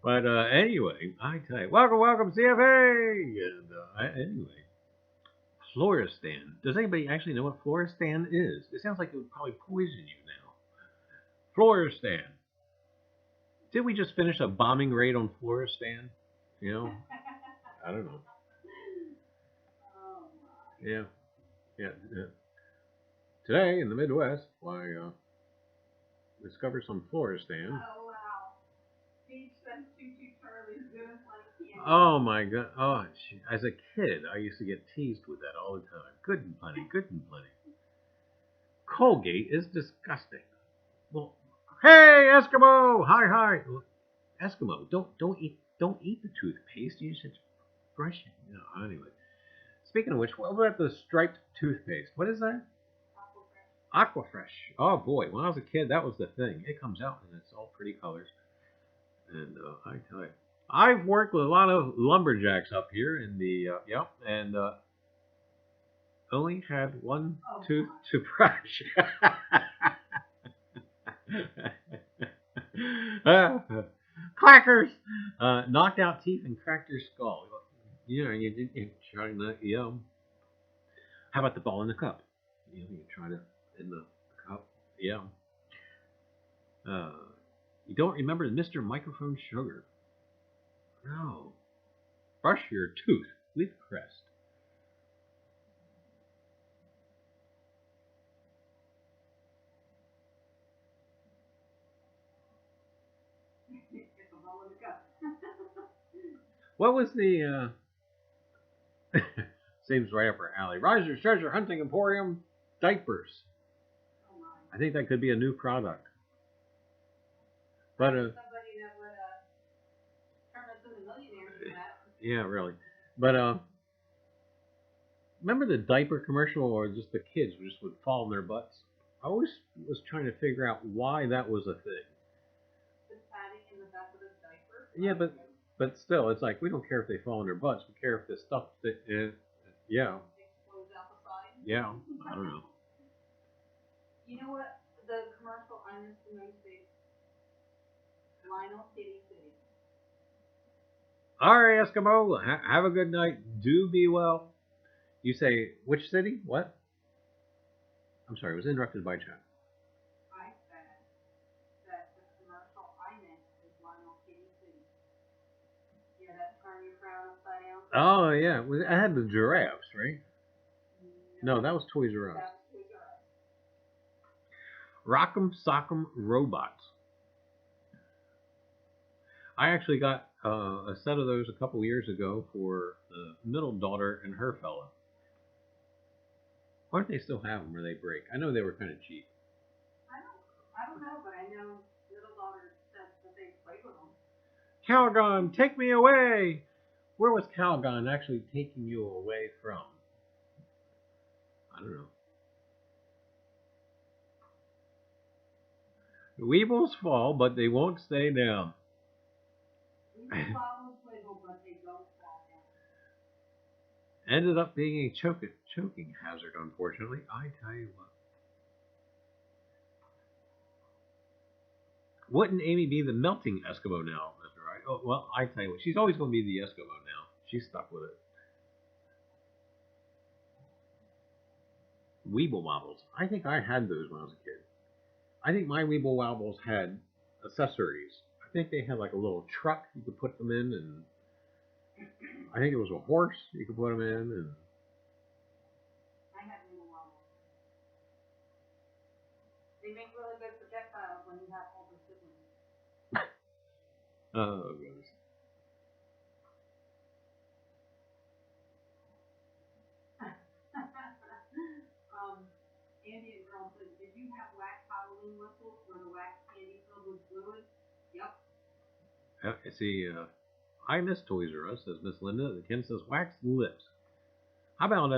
But anyway, I tell you, welcome, CFA. And anyway, Fluoristan. Does anybody actually know what Fluoristan is? It sounds like it would probably poison you now. Fluoristan. Did we just finish a bombing raid on Fluoristan? You know, I don't know. Oh my. Yeah. Today in the Midwest, I discovered some Fluoristan. Oh wow. Beach says Choo-Choo Charlie's good and plenty candy. Oh my God! Oh, as a kid, I used to get teased with that all the time. Good and plenty. Colgate is disgusting. Well, hey Eskimo! Hi. Eskimo, don't eat the toothpaste. You should brush it. No, anyway. Speaking of which, what about the striped toothpaste? What is that? Aquafresh. Oh boy, when I was a kid, that was the thing. It comes out and it's all pretty colors. And I tell you, I've worked with a lot of lumberjacks up here in the and only had one tooth to brush. Clackers! Knocked out teeth and cracked your skull. You know, you try to, you know. How about the ball in the cup? You know, you try to in the cup. Yeah. You don't remember Mr. Microphone Sugar? No. Brush your tooth with Crest. It's a ball in the cup. What was the seems right up our alley. Reiser's Treasure Hunting Emporium diapers. Oh my. I think that could be a new product. But Somebody that would turn us into millionaires for that. yeah, really. But remember the diaper commercial, or just the kids just would fall in their butts? I always was trying to figure out why that was a thing. The padding in the back of the diaper. Yeah, but still, it's like we don't care if they fall in their butts. We care if the stuff that yeah, Explodes out the side. yeah. I don't know. You know what? The commercial I missed the most is Lionel Kitty City. All right, Eskimo. Have a good night. Do be well. You say which city? What? I'm sorry. I was interrupted by chat. I said that the commercial I missed is Lionel Kitty City. Yeah, that turn your crown upside down. Oh yeah, I had the giraffes, right? No, that was Toys R Us. That was Toys R Us. Rock'em Sock'em Robots. I actually got a set of those a couple years ago for the middle daughter and her fella. Why don't they still have them, or they break? I know they were kind of cheap. I don't know, but I know little daughter said that they played with them. Calgon, take me away! Where was Calgon actually taking you away from? I don't know. The weevils fall, but they won't stay down. These bottles wiggle, but they don't fall down. Ended up being a choking hazard, unfortunately. I tell you what. Wouldn't Amy be the melting Eskimo now, Mr. Right? Oh, well, I tell you what. She's always going to be the Eskimo now. She's stuck with it. Weeble Wobbles. I think I had those when I was a kid. I think my Weeble Wobbles had accessories. I think they had like a little truck you could put them in, and I think it was a horse you could put them in, and I have little wobbles. They make really good projectiles when you have older siblings. oh goodness. Andy and Girl said, did you have wax Halloween whistles where the wax candy filled with fluid? Yep. See, I miss Toys R Us, says Miss Linda. The Ken says wax lips. How about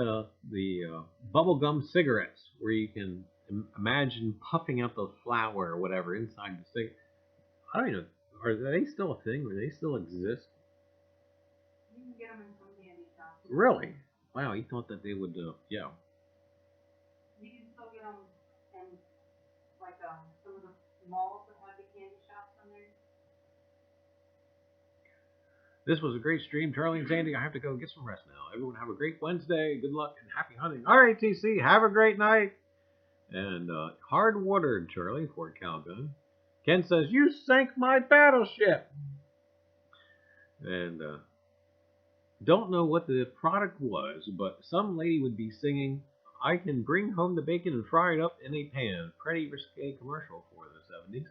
the bubblegum cigarettes, where you can imagine puffing out the flower or whatever inside the cigarette? I don't know. Are they still a thing? Do they still exist? You can get them in some candy shops. Really? Wow, you thought that they would, yeah. You can still get them in, like, some of the malls that have the candy shops in there. This was a great stream, Charlie and Sandy. I have to go get some rest now. Everyone have a great Wednesday. Good luck and happy hunting. All right, TC, have a great night. And hard watered, Charlie, Fort Calgon. Ken says, you sank my battleship. And don't know what the product was, but some lady would be singing, I can bring home the bacon and fry it up in a pan. Pretty risque commercial for the 70s.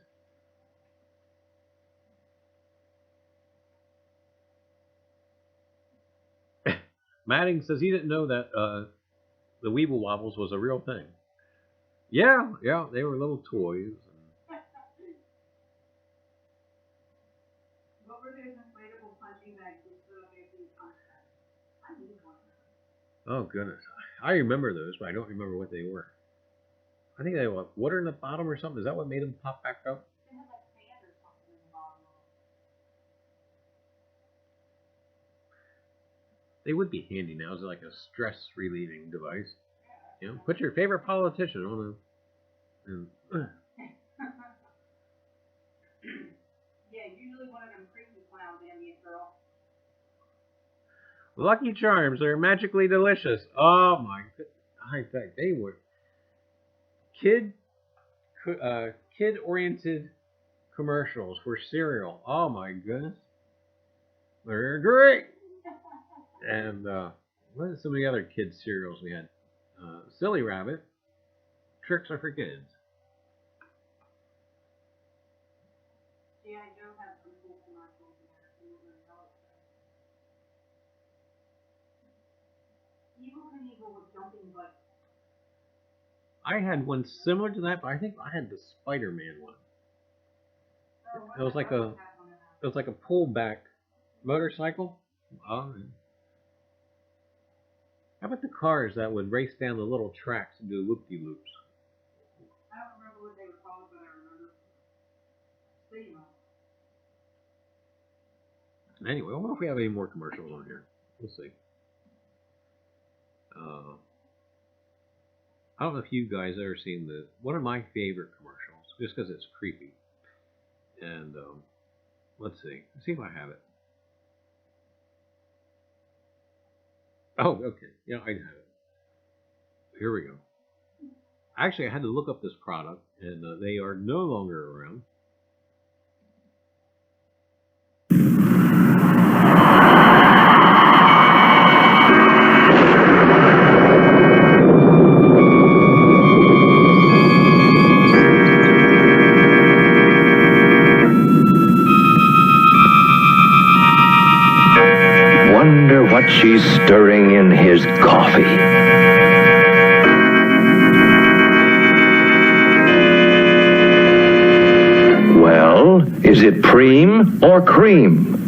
Madding says he didn't know that the Weeble Wobbles was a real thing. Yeah, they were little toys. What were those inflatable punching bags you stood up after you punched them? I need one. Oh, goodness. I remember those, but I don't remember what they were. I think they had water in the bottom or something. Is that what made them pop back up? They had like sand or something in the bottom of them. They would be handy now as like a stress relieving device. You know, put your favorite politician on a. Yeah, usually one of them crazy clowns, Andy and Girl. Lucky Charms are magically delicious. Oh my god. I think they were kid-oriented commercials for cereal. Oh my goodness. They're great. And what are some of the other kids cereals we had? Silly Rabbit. Tricks are for kids. Yeah, I do have some cool commercials there. Evil Knievel with jumping butts. I had one similar to that, but I think I had the Spider-Man one. It was like a pullback motorcycle. Oh. How about the cars that would race down the little tracks and do loop-de-loops? I don't remember what they were called, but I remember seeing them. Anyway, I wonder if we have any more commercials on here. We'll see. I don't know if you guys ever seen one of my favorite commercials, just because it's creepy. And let's see. Let's see if I have it. Oh, okay. Yeah, I have it. Here we go. Actually, I had to look up this product, and they are no longer around. Wonder what she's stirring in his coffee. Well, is it Preem or Cream?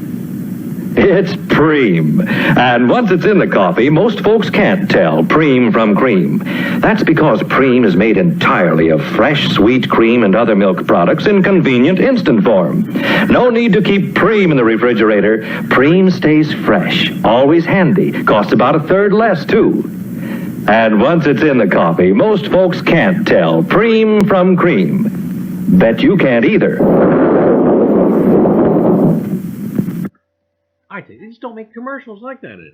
It's Preem. And once it's in the coffee, most folks can't tell Preem from cream. That's because Preem is made entirely of fresh, sweet cream and other milk products in convenient instant form. No need to keep Preem in the refrigerator. Preem stays fresh, always handy, costs about a third less, too. And once it's in the coffee, most folks can't tell Preem from cream. Bet you can't either. I think they just don't make commercials like that anymore.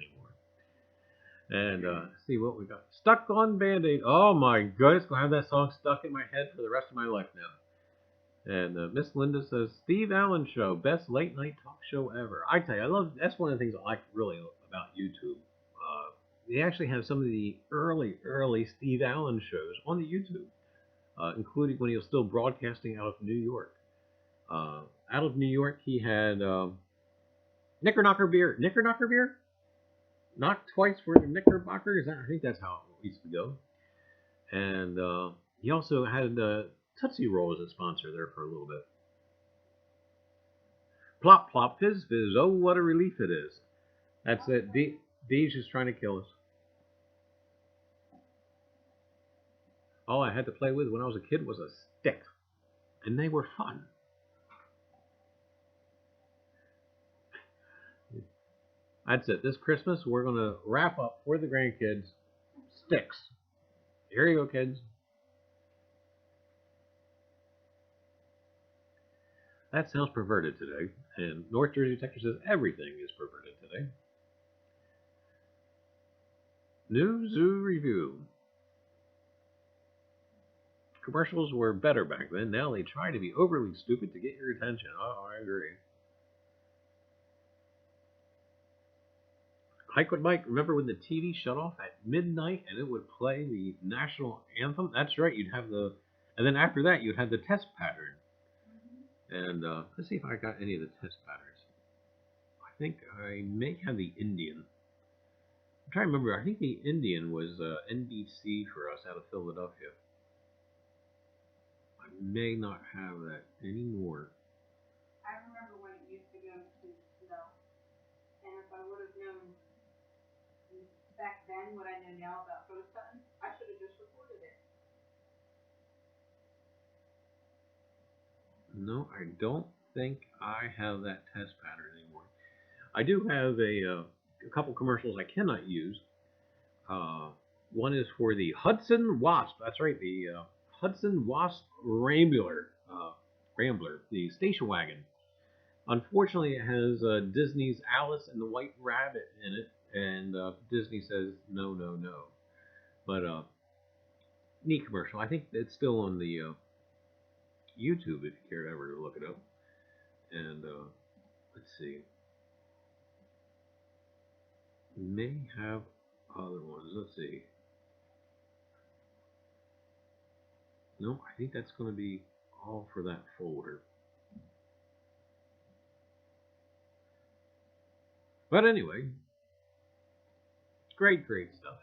And see what we got. Stuck on Band-Aid. Oh my goodness, gonna have that song stuck in my head for the rest of my life now. And Miss Linda says, Steve Allen Show, best late night talk show ever. I tell you, that's one of the things I like really about YouTube. They actually have some of the early Steve Allen shows on the YouTube, including when he was still broadcasting out of New York. Out of New York, he had Knickerbocker beer. Knickerbocker beer? Knock twice for the Knickerbocker? I think that's how it used to go. And he also had Tootsie Roll as a sponsor there for a little bit. Plop, plop, fizz, fizz. Oh, what a relief it is. That's it. Deej is trying to kill us. All I had to play with when I was a kid was a stick. And they were fun. That's it. This Christmas, we're going to wrap up for the grandkids sticks. Here you go, kids. That sounds perverted today. And North Jersey Texas says everything is perverted today. New Zoo Review. Commercials were better back then. Now they try to be overly stupid to get your attention. Oh, I agree. Hike with Mike, remember when the TV shut off at midnight and it would play the national anthem? That's right, you'd have and then after that you'd have the test pattern. And let's see if I got any of the test patterns. I think I may have the Indian. I'm trying to remember, I think the Indian was NBC for us out of Philadelphia. I may not have that anymore. I remember when it used to go to snow. And if I would have known back then what I know now about ghost hunting, I should have just recorded it. No, I don't think I have that test pattern anymore. I do have a couple commercials I cannot use. One is for the Hudson Wasp. That's right, the Hudson Wasp Rambler, the station wagon. Unfortunately, it has Disney's Alice and the White Rabbit in it, And Disney says no, no, no. But neat commercial. I think it's still on the YouTube if you care to ever look it up. And let's see. May have other ones. Let's see. No, I think that's going to be all for that folder. But anyway, great stuff.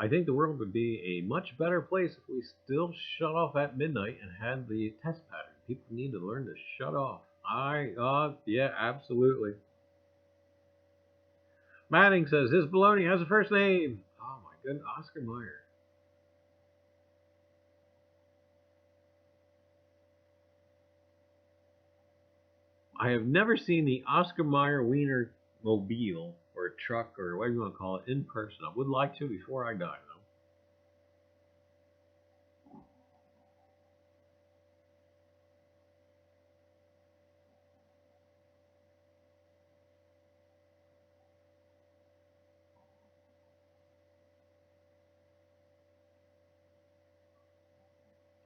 I think the world would be a much better place if we still shut off at midnight and had the test pattern. People need to learn to shut off. Yeah, absolutely. Manning says his baloney has a first name. Oh my goodness, Oscar Mayer. I have never seen the Oscar Mayer Wiener mobile or truck or whatever you want to call it in person. I would like to before I die, though.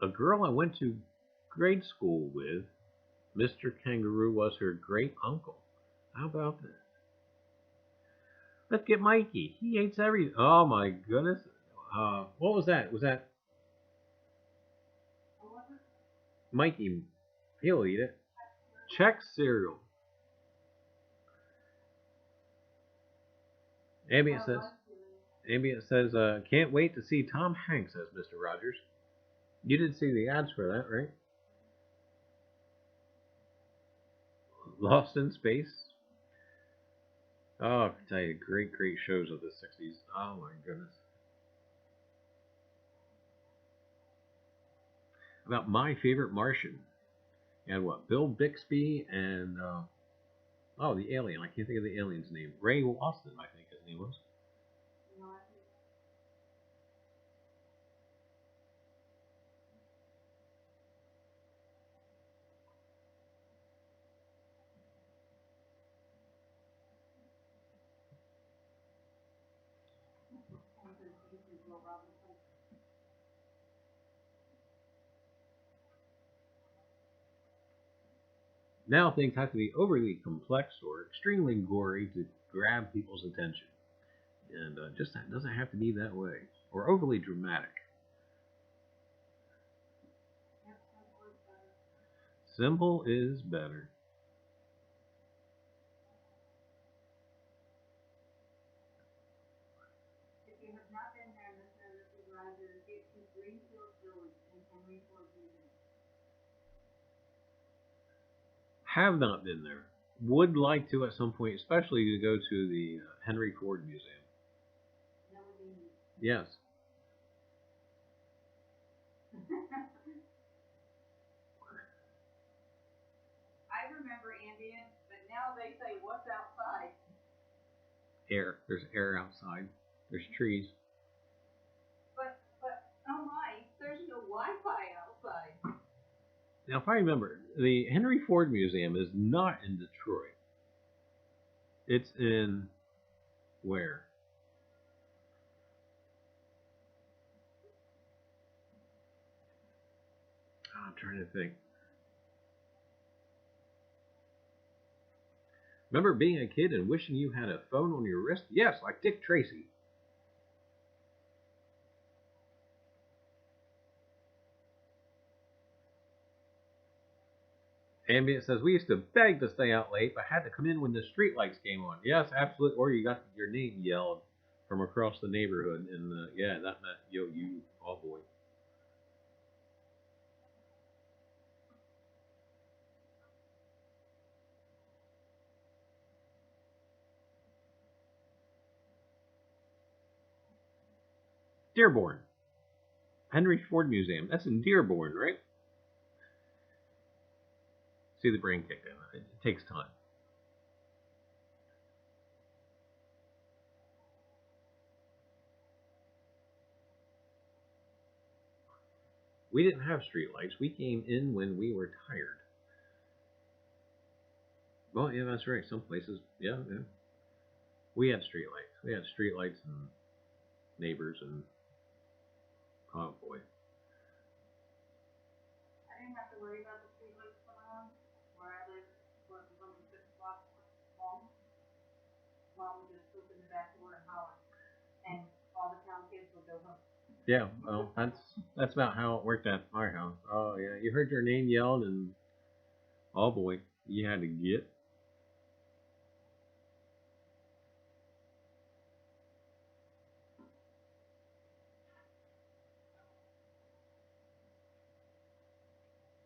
A girl I went to grade school with, Mr. Kangaroo, was her great uncle. How about that? Let's get Mikey. He hates everything. Oh my goodness. What was that? Was that Mikey? He'll eat it. Chex cereal. Ambient says, can't wait to see Tom Hanks as Mr. Rogers. You did see the ads for that, right? Lost in Space. Oh, I can tell you, great shows of the 60s. Oh my goodness. About My Favorite Martian. And what? Bill Bixby and, the alien. I can't think of the alien's name. Ray Austin, I think his name was. Now things have to be overly complex or extremely gory to grab people's attention. And just that doesn't have to be that way. Or overly dramatic. Simple is better. If you have not been there, Mr. and Mrs. Reiser, get to Greenfield Village in Henry Ford Museum. Have not been there. Would like to at some point, especially to go to the Henry Ford Museum. That would be neat. Yes. I remember ambient, but now they say, what's outside? Air. There's air outside. There's trees. But, oh my, there's no Wi-Fi outside. Now, if I remember, the Henry Ford Museum is not in Detroit. It's in where? Oh, I'm trying to think. Remember being a kid and wishing you had a phone on your wrist? Yes, like Dick Tracy. Ambient says, we used to beg to stay out late, but had to come in when the street lights came on. Yes, absolutely. Or you got your name yelled from across the neighborhood. And yeah, that meant, yo, you, oh boy. Dearborn. Henry Ford Museum. That's in Dearborn, right? See the brain kick in. It takes time. We didn't have streetlights. We came in when we were tired. Well, yeah, that's right. Some places, yeah. We had streetlights. We had streetlights and neighbors and oh boy. I didn't have to worry about the streetlights coming on where I live, where it was only 6 blocks long. Mom would just open the back door and holler, and all the town kids would go home. Yeah, well, that's about how it worked at our house. Oh yeah, you heard your name yelled, and oh boy, you had to get.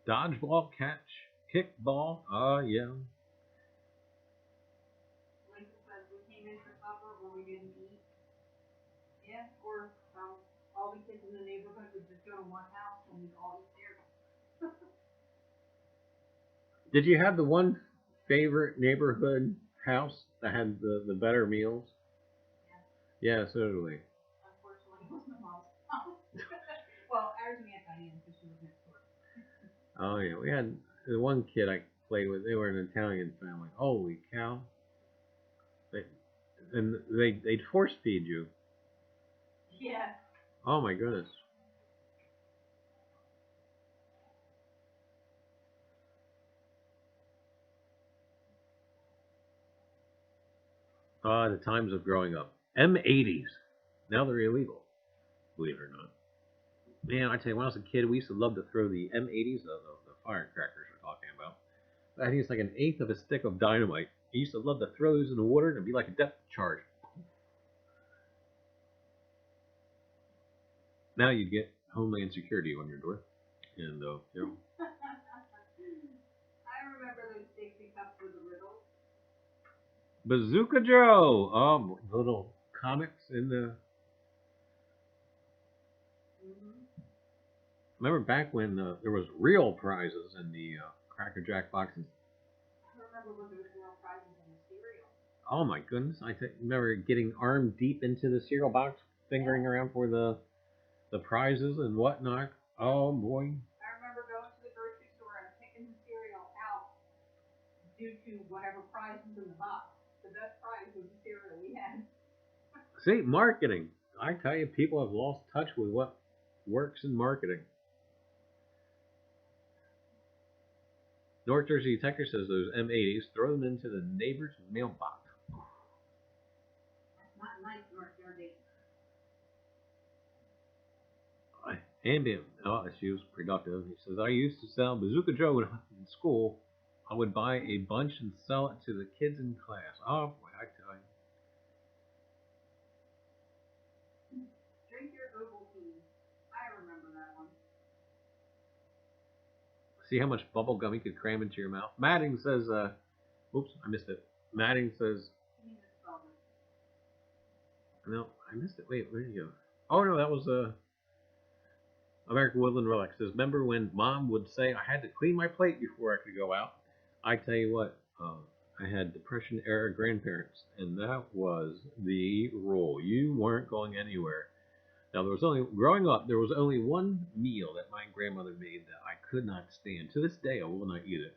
Dodgeball, catch, kickball. Oh yeah. Like I said, we came in for supper or we didn't eat. Yeah, or all the kids in the neighborhood would just go to one house and we'd all eat there. Did you have the one favorite neighborhood house that had the better meals? Yeah, so did we. Unfortunately, it was my mom's house. Well, ours and Aunt Diane, because she was next door. Oh yeah, we had the one kid I played with. They were an Italian family. Holy cow! They'd force feed you. Yeah. Oh my goodness. The times of growing up. M80s. Now they're illegal, believe it or not. Man, I tell you, when I was a kid, we used to love to throw the M80s, the firecrackers we're talking about. I think it's like an eighth of a stick of dynamite. I used to love to throw those in the water and it'd be like a depth charge. Now you get Homeland Security on your door. And, you know. I remember those Dixie cups with the riddles. Bazooka Joe! Little comics in the... Remember back when there was real prizes in the Cracker Jack boxes? I remember when there was real prizes in the cereal. Oh my goodness! I remember getting arm deep into the cereal box, fingering around for the prizes and whatnot. Oh boy! I remember going to the grocery store and picking the cereal out due to whatever prize was in the box. The best prize was the cereal we had. See, marketing. I tell you, people have lost touch with what works in marketing. North Jersey Detective says those M80s, throw them into the neighbor's mailbox. That's not nice, North Jersey. Ambient. Oh, she was productive. He says, I used to sell Bazooka Joe in school. I would buy a bunch and sell it to the kids in class. Oh, boy, I tell you. Drink your Ovaltine. I remember that one. See how much bubble gum you could cram into your mouth? Madding says, oops, I missed it. Madding says, no, I missed it. Wait, where did you go? Oh, no, that was, American Woodland Relic says, remember when Mom would say I had to clean my plate before I could go out? I tell you what, I had Depression-era grandparents, and that was the rule. You weren't going anywhere. Now, growing up, there was only one meal that my grandmother made that I could not stand. To this day, I will not eat it.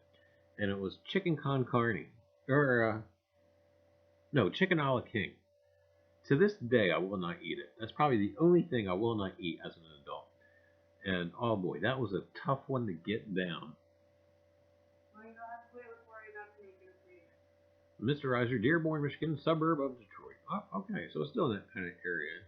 And it was chicken con carne. Chicken a la king. To this day, I will not eat it. That's probably the only thing I will not eat as an adult. And, oh boy, that was a tough one to get down. Well, you don't have to worry about making it. Mr. Reiser, Dearborn, Michigan, suburb of Detroit. Oh, okay, so it's still in that kind of area.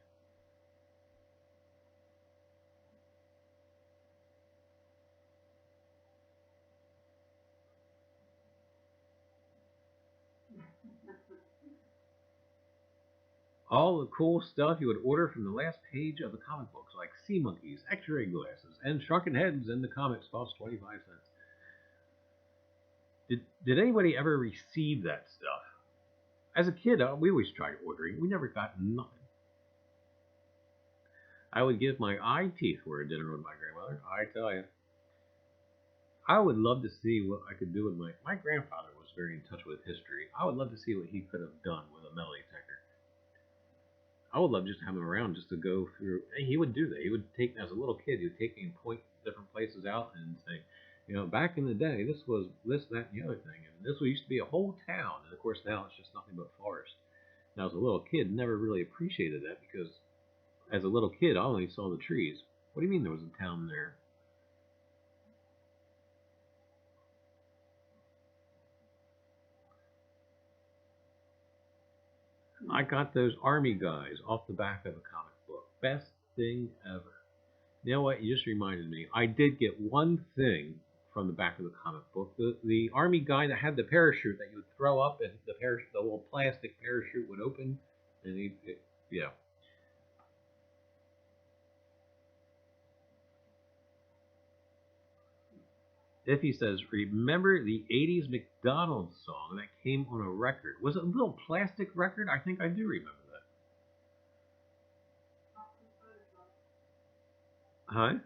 All the cool stuff you would order from the last page of the comic books, like sea monkeys, X-ray glasses, and shrunken heads in the comics cost 25 cents. Did anybody ever receive that stuff? As a kid, we always tried ordering. We never got nothing. I would give my eye teeth for a dinner with my grandmother. I tell you. I would love to see what I could do with my grandfather was very in touch with history. I would love to see what he could have done with a metal detector. I would love just to have him around just to go through. He would do that. He would take, as a little kid, he would take me and point different places out and say, you know, back in the day, this was this, that, and the other thing, and this used to be a whole town. And of course, now it's just nothing but forest. Now, as a little kid, never really appreciated that because as a little kid, I only saw the trees. What do you mean there was a town there? I got those army guys off the back of a comic book. Best thing ever. You know what? You just reminded me. I did get one thing from the back of the comic book. The army guy that had the parachute that you would throw up, and the little plastic parachute would open, and yeah. If he says, remember the 80s McDonald's song that came on a record? Was it a little plastic record? I think I do remember that. Huh?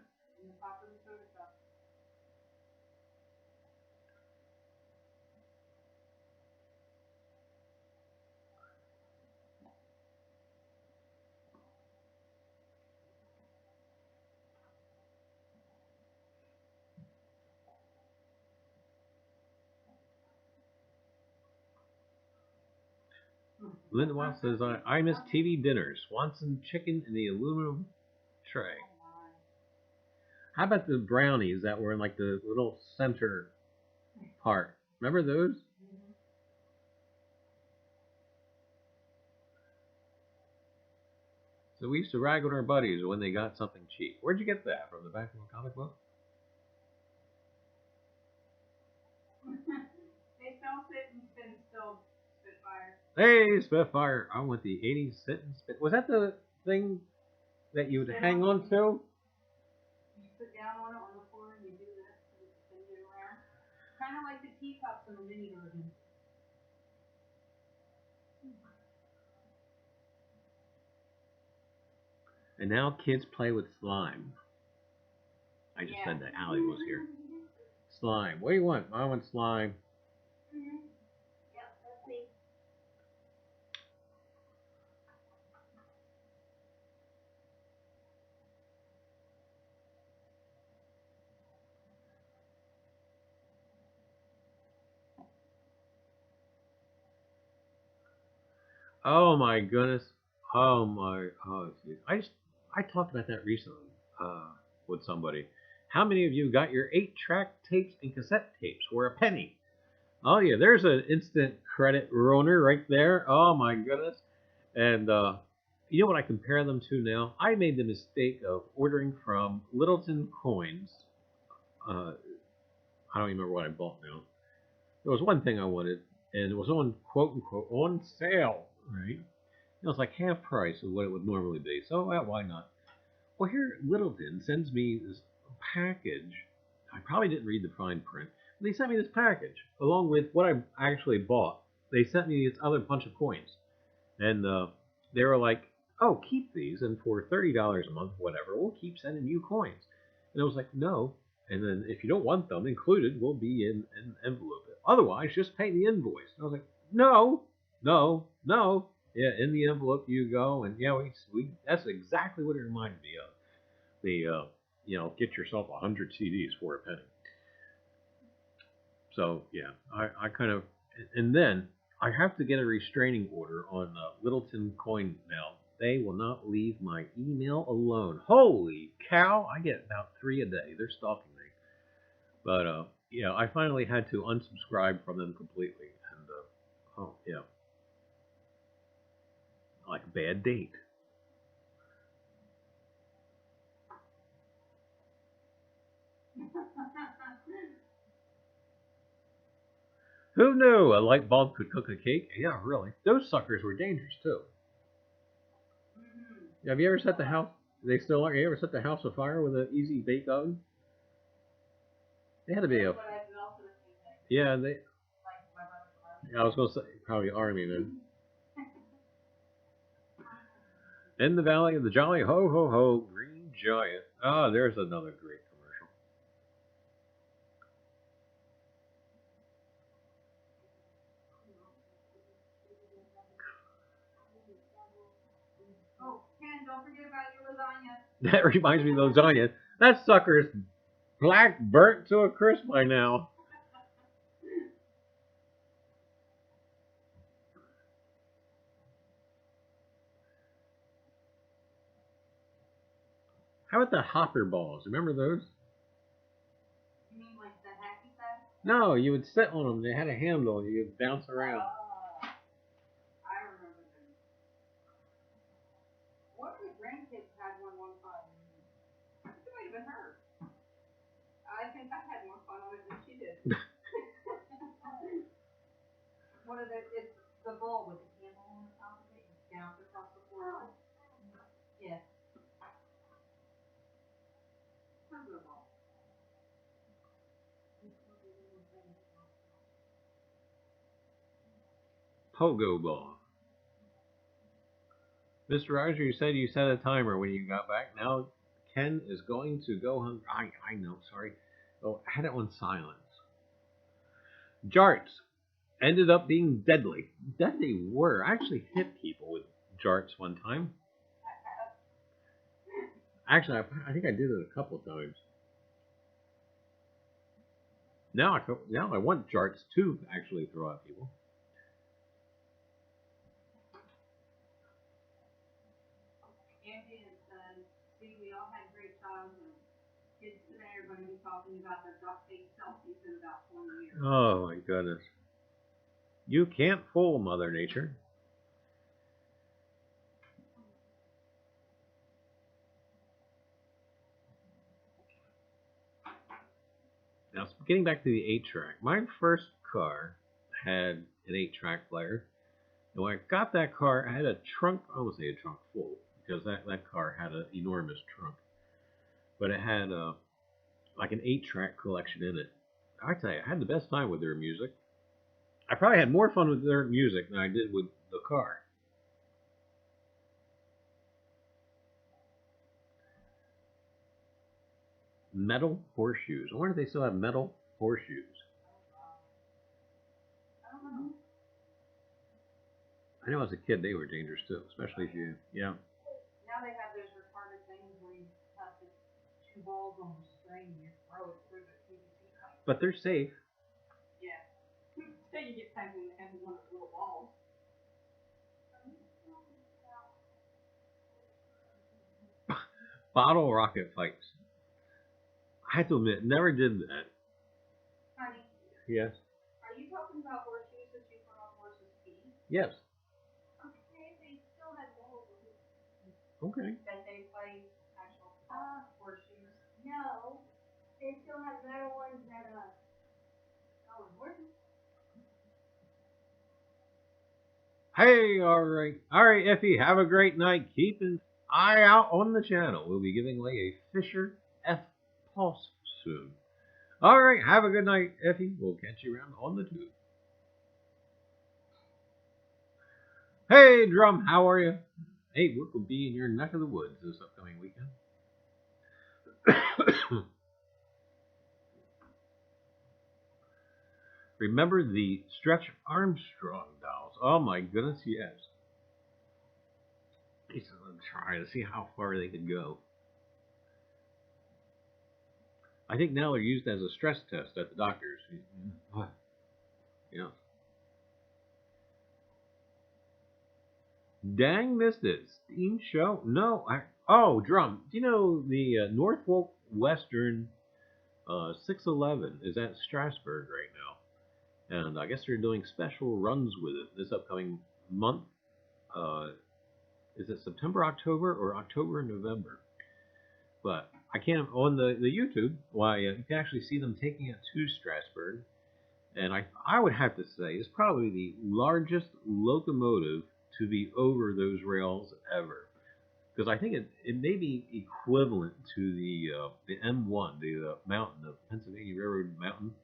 Linda Watts says, I miss TV dinners. Swanson chicken in the aluminum tray. How about the brownies that were in like the little center part? Remember those? So we used to rag on our buddies when they got something cheap. Where'd you get that? From the back of a comic book? They still sit and spin still Spitfire. Hey, Spitfire! I want the 80s sit and spit. Was that the thing that you would hang on to? You sit down on it on the floor and you do this and you spin it around. Kind of like the teacups in the mini version. And now kids play with slime. I just said that. Allie was here. Slime. What do you want? I want slime. Yep, that's me. Oh my goodness. I talked about that recently with somebody. How many of you got your 8-track tapes and cassette tapes for a penny? Oh yeah, there's an instant credit ruiner right there. Oh my goodness. And you know what I compare them to now? I made the mistake of ordering from Littleton Coins. I don't even remember what I bought now. There was one thing I wanted, and it was on quote unquote on sale, right? It was like half price of what it would normally be. So why not? Well, here Littleton sends me this package. I probably didn't read the fine print. They sent me this package along with what I actually bought. They sent me this other bunch of coins, and they were like, "Oh, keep these, and for $30 a month, whatever, we'll keep sending you coins." And I was like, "No." And then if you don't want them included, will be in an envelope. Otherwise, just pay the invoice. And I was like, "No, no, no." Yeah, in the envelope you go, and yeah, we that's exactly what it reminded me of. The get yourself 100 CDs for a penny. So yeah, I kind of, and then I have to get a restraining order on Littleton Coin now. They will not leave my email alone. Holy cow! I get about 3 a day. They're stalking me. But yeah, I finally had to unsubscribe from them completely. And oh yeah, like a bad date. Who knew a light bulb could cook a cake? Yeah, really. Those suckers were dangerous too. Have you ever set the house? They still are. You ever set the house afire with an easy bake oven? They had to be a. Yeah, they. I was gonna say probably Army then. In the valley of the jolly ho ho ho, green giant. Ah, there's another great commercial. Oh, Ken, don't forget about your lasagna. That reminds me of lasagna. That sucker's black burnt to a crisp by now. How about the hopper balls? Remember those? You mean like the hacky sack? No, you would sit on them. They had a handle. You would bounce around. I remember them. One of the grandkids had one time. I think it might have been her. I think I had more fun on it than she did. It's the bowl with the candle on the top of it. You bounce across the floor. Yeah. Pogo ball. Pogo ball. Mr. Reiser, you said you set a timer when you got back. Now Ken is going to go hungry. I know, sorry. Oh, I had it on silence. Jarts ended up being deadly. That they were. I actually hit people with jarts one time. Actually, I think I did it a couple of times. Now I want jarts to actually throw at people. Andy had said, see, we all had great childhood. Kids today are going to be talking about their duct tape selfies in about 20 years. Oh my goodness. You can't fool Mother Nature. Now, getting back to the 8-track, my first car had an 8-track player. And when I got that car, I had a trunk, I won't say a trunk full, because that car had an enormous trunk. But it had like an 8-track collection in it. I tell you, I had the best time with their music. I probably had more fun with their music than I did with the car. Metal horseshoes. I wonder if they still have metal horseshoes. I don't know. I know as a kid they were dangerous too, especially if you, yeah. Now they have those retarded things where you have the two balls on the string and you throw it through the PVC pipe. But they're safe. Yeah. So you get pegged in the head with one of the little balls. Bottle rocket fights. I have to admit, never did that. Honey, Yes. are you talking about horseshoes that you put on horses' feet? Yes. Okay, they still have balls Okay. that they play actual horseshoes. No, they still have metal ones that Oh, horses? Hey, all right, Effie. Have a great night. Keep an eye out on the channel. We'll be giving away a Fisher F Pulse soon. All right. Have a good night, Effie. We'll catch you around on the tube. Hey, Drum. How are you? Hey, we'll be in your neck of the woods this upcoming weekend. Remember the Stretch Armstrong dolls? Oh my goodness, yes. I used to try to see how far they could go. I think now they're used as a stress test at the doctors. Yeah. Dang, missed it. Steam show? No. Drum. Do you know the Norfolk Western 611 is at Strasbourg right now? And I guess they're doing special runs with it this upcoming month. Is it September, October, or October and November? But I can't, on the YouTube, you can actually see them taking it to Strasbourg. And I would have to say it's probably the largest locomotive to be over those rails ever. Because I think it may be equivalent to the M1, the mountain, the Pennsylvania Railroad Mountain.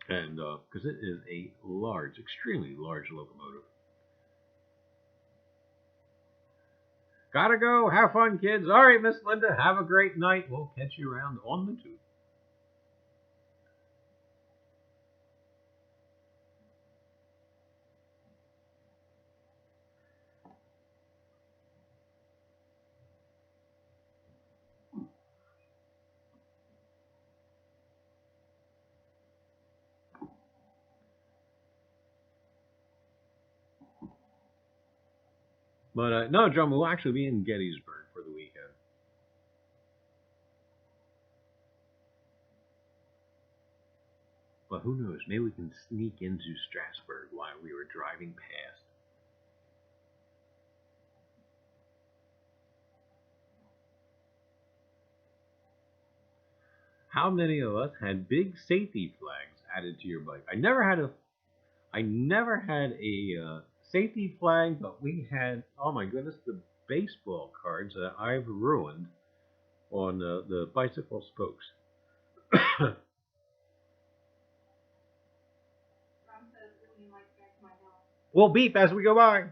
And because it is a large, extremely large locomotive. Gotta go. Have fun, kids. All right, Miss Linda. Have a great night. We'll catch you around on the tube. But no, Drum will actually be in Gettysburg for the weekend. But who knows? Maybe we can sneak into Strasbourg while we were driving past. How many of us had big safety flags added to your bike? I never had a safety flag, but we had, oh my goodness, the baseball cards that I've ruined on the bicycle spokes. Ron says, "Ooh, you might scratch my house." We'll beep as we go by.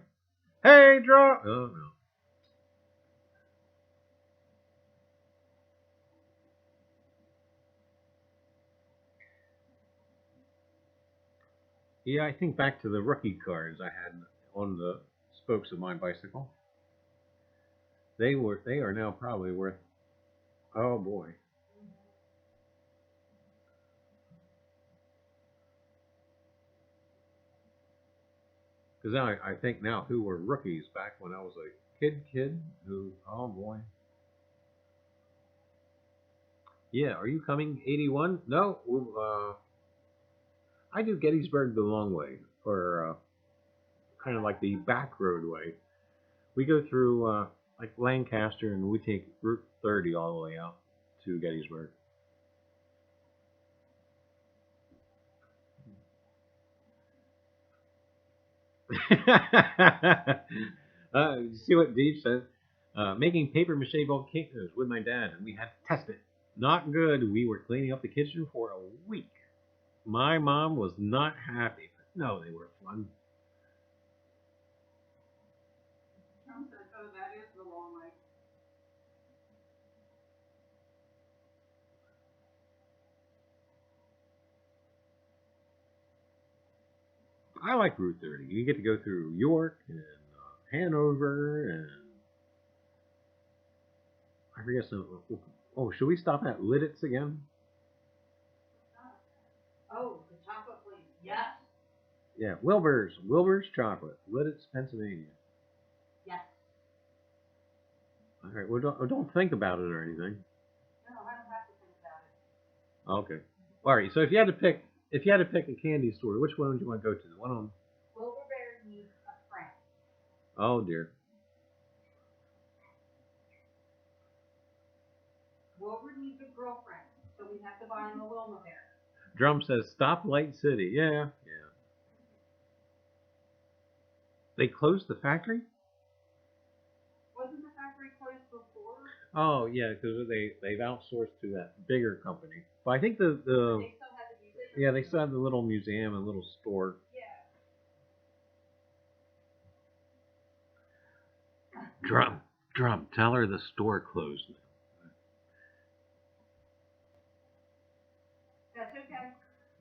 Hey, draw. Oh no. Yeah, I think back to the rookie cards I had on the spokes of my bicycle. They are now probably worth, oh boy. Because now I think now who were rookies back when I was a kid who, oh boy. Yeah, are you coming 81? No, I do Gettysburg the long way, or kind of like the back road way. We go through like Lancaster, and we take Route 30 all the way out to Gettysburg. See what Deej said? Making paper mache volcanoes with my dad, and we had to test it. Not good. We were cleaning up the kitchen for a week. My mom was not happy. No, they were fun. Ron says, "Oh, that is the long way." I like Route 30. You get to go through York and Hanover, and I forget some. Oh, should we stop at Lidditz again? Oh, the chocolate place. Yes. Yeah, Wilbur's Chocolate, Lidditz, Pennsylvania. Yes. All right, well, don't think about it or anything. No, I don't have to think about it. Okay. All right. So if you had to pick a candy store, which one would you want to go to? The one on? Wilbur Bear needs a friend. Oh dear. Wilbur needs a girlfriend, so we have to buy him a Wilma Bear. Drum says Stoplight City. Yeah. They closed the factory? Wasn't the factory closed before? Oh yeah, because they've outsourced to that bigger company. But I think the They still had the museum. yeah, they still have the little museum and little store. Yeah. Drum, tell her the store closed. That's okay.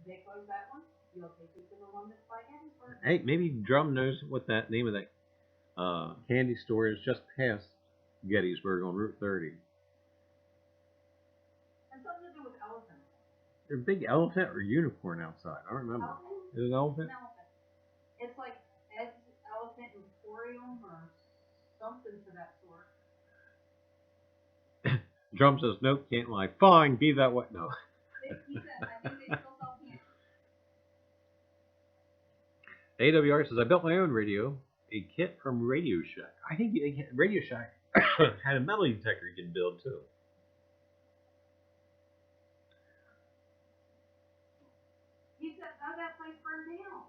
They close that one. You'll take it to the one that's by Gettysburg. Hey, maybe Drum knows what that name of that candy store is just past Gettysburg on Route 30. Has something to do with elephants. There's a big elephant or unicorn outside. I don't remember. Elephant? Is it an elephant? An elephant. It's like Ed's Elephant Emporium or something to that sort. Drum says, nope, can't lie. Fine, be that way. No. He said, I think they still sell candy. AWR says, I built my own radio, a kit from Radio Shack. I think Radio Shack had a metal detector you could build too. He said, oh, that place burned down.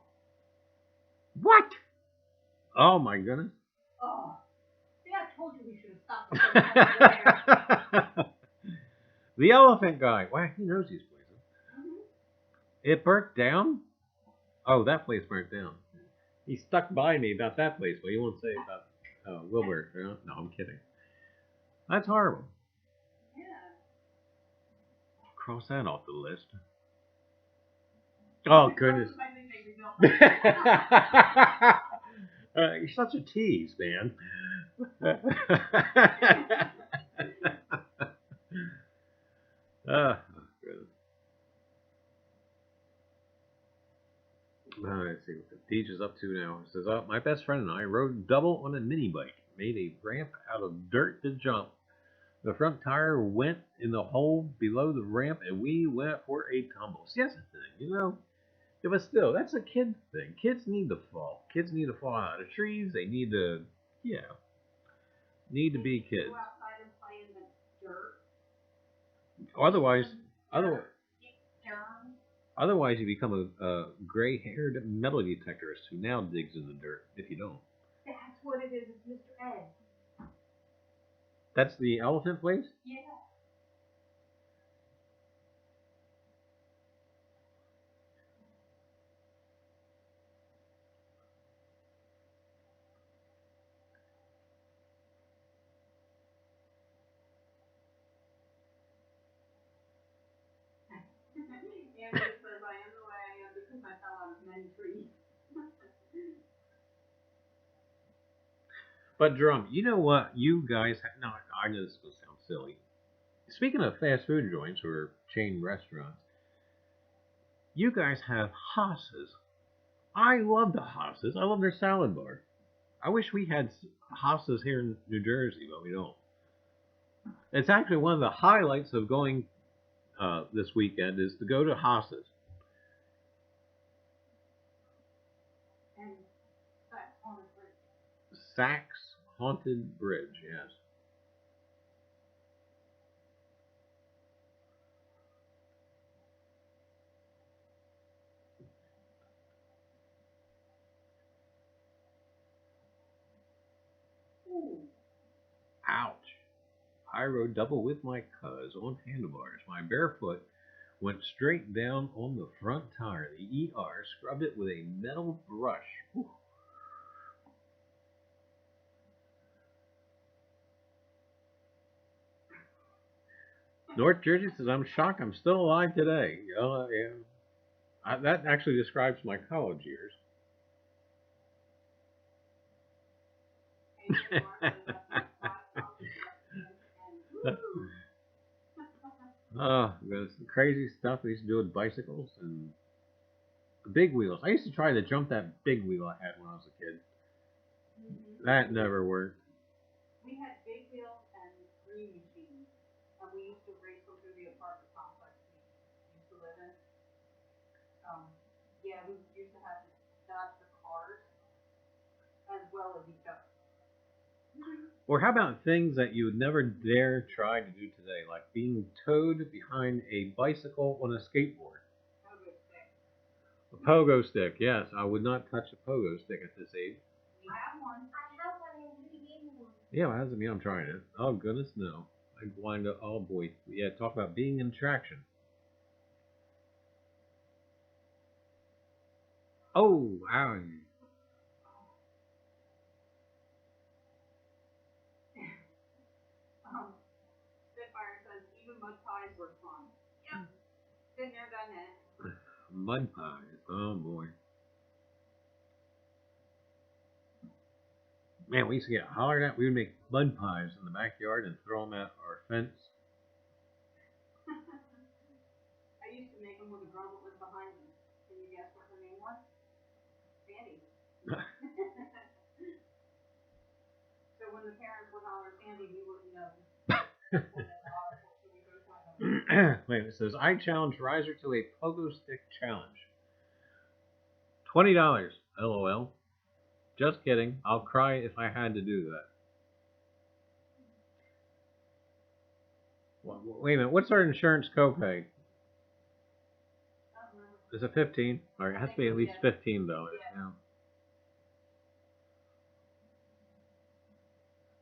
What? Oh my goodness. Oh. See, I told you we should have stopped the The elephant guy. Wow, he knows these places. Mm-hmm. It burnt down? Oh, that place burnt down. He stuck by me about that place, but he won't say about Wilbur. No, I'm kidding. That's horrible. Yeah. Cross that off the list. Oh, goodness. I think they rebuilt it. You're such a tease, man. Good. Let's see what the Deej is up to now. It says, my best friend and I rode double on a mini bike. made a ramp out of dirt to jump. The front tire went in the hole below the ramp, and we went for a tumble. See, that's the thing, you know? Yeah, but still, that's a kid thing. Kids need to fall. Kids need to fall out of trees. They need to, need to be kids. Go outside and play in the dirt. Otherwise, Germs. otherwise you become a gray-haired metal detectorist who now digs in the dirt. If you don't, That's what it is. It's Mr. Ed. that's the elephant place. Yeah. Andrew says, I am the way I am because I fell out of many trees. But Drum, you know what? You guys, no, I know this is gonna sound silly. Speaking of fast food joints or chain restaurants, you guys have Haas's. I love the Haas's. I love their salad bar. I wish we had Haas's here in New Jersey, but we don't. It's actually one of the highlights of going this weekend is to go to Haas's. And that's on the bridge. Sachs Haunted Bridge, yes. Ooh. Ouch. I rode double with my cuz on handlebars. My bare foot went straight down on the front tire. The ER scrubbed it with a metal brush. Whew. North Jersey says, I'm shocked I'm still alive today. Yeah. That actually describes my college years. Oh, the crazy stuff we used to do with bicycles and the big wheels. I used to try to jump that big wheel I had when I was a kid. That never worked. We had big wheels and green machines, and we used to race them through the apartment complex we used to live in. Yeah, we used to have to dodge the cars as well as each other. Or how about things that you would never dare try to do today, like being towed behind a bicycle on a skateboard? Pogo stick. A pogo stick, yes. I would not touch a pogo stick at this age. We have one. I have one and you gave me one. Yeah, well, that doesn't mean I'm trying it. Oh, goodness, no. I'd wind up, oh boy. Yeah, talk about being in traction. Oh, wow. Spitfire says even mud pies were fun. Yep. Been there, done that. Mud pies. Oh, boy. Man, we used to get hollered at. We would make mud pies in the backyard and throw them at our fence. I used to make them with a girl that was behind me. Can you guess what her name was? Sandy. So when the parents would holler Sandy, we wouldn't know. Wait, it says, I challenge Reiser to a pogo stick challenge. $20. LOL. Just kidding. I'll cry if I had to do that. Well, wait a minute. What's our insurance copay? Is it 15? Or it has to be at least $15. Yeah.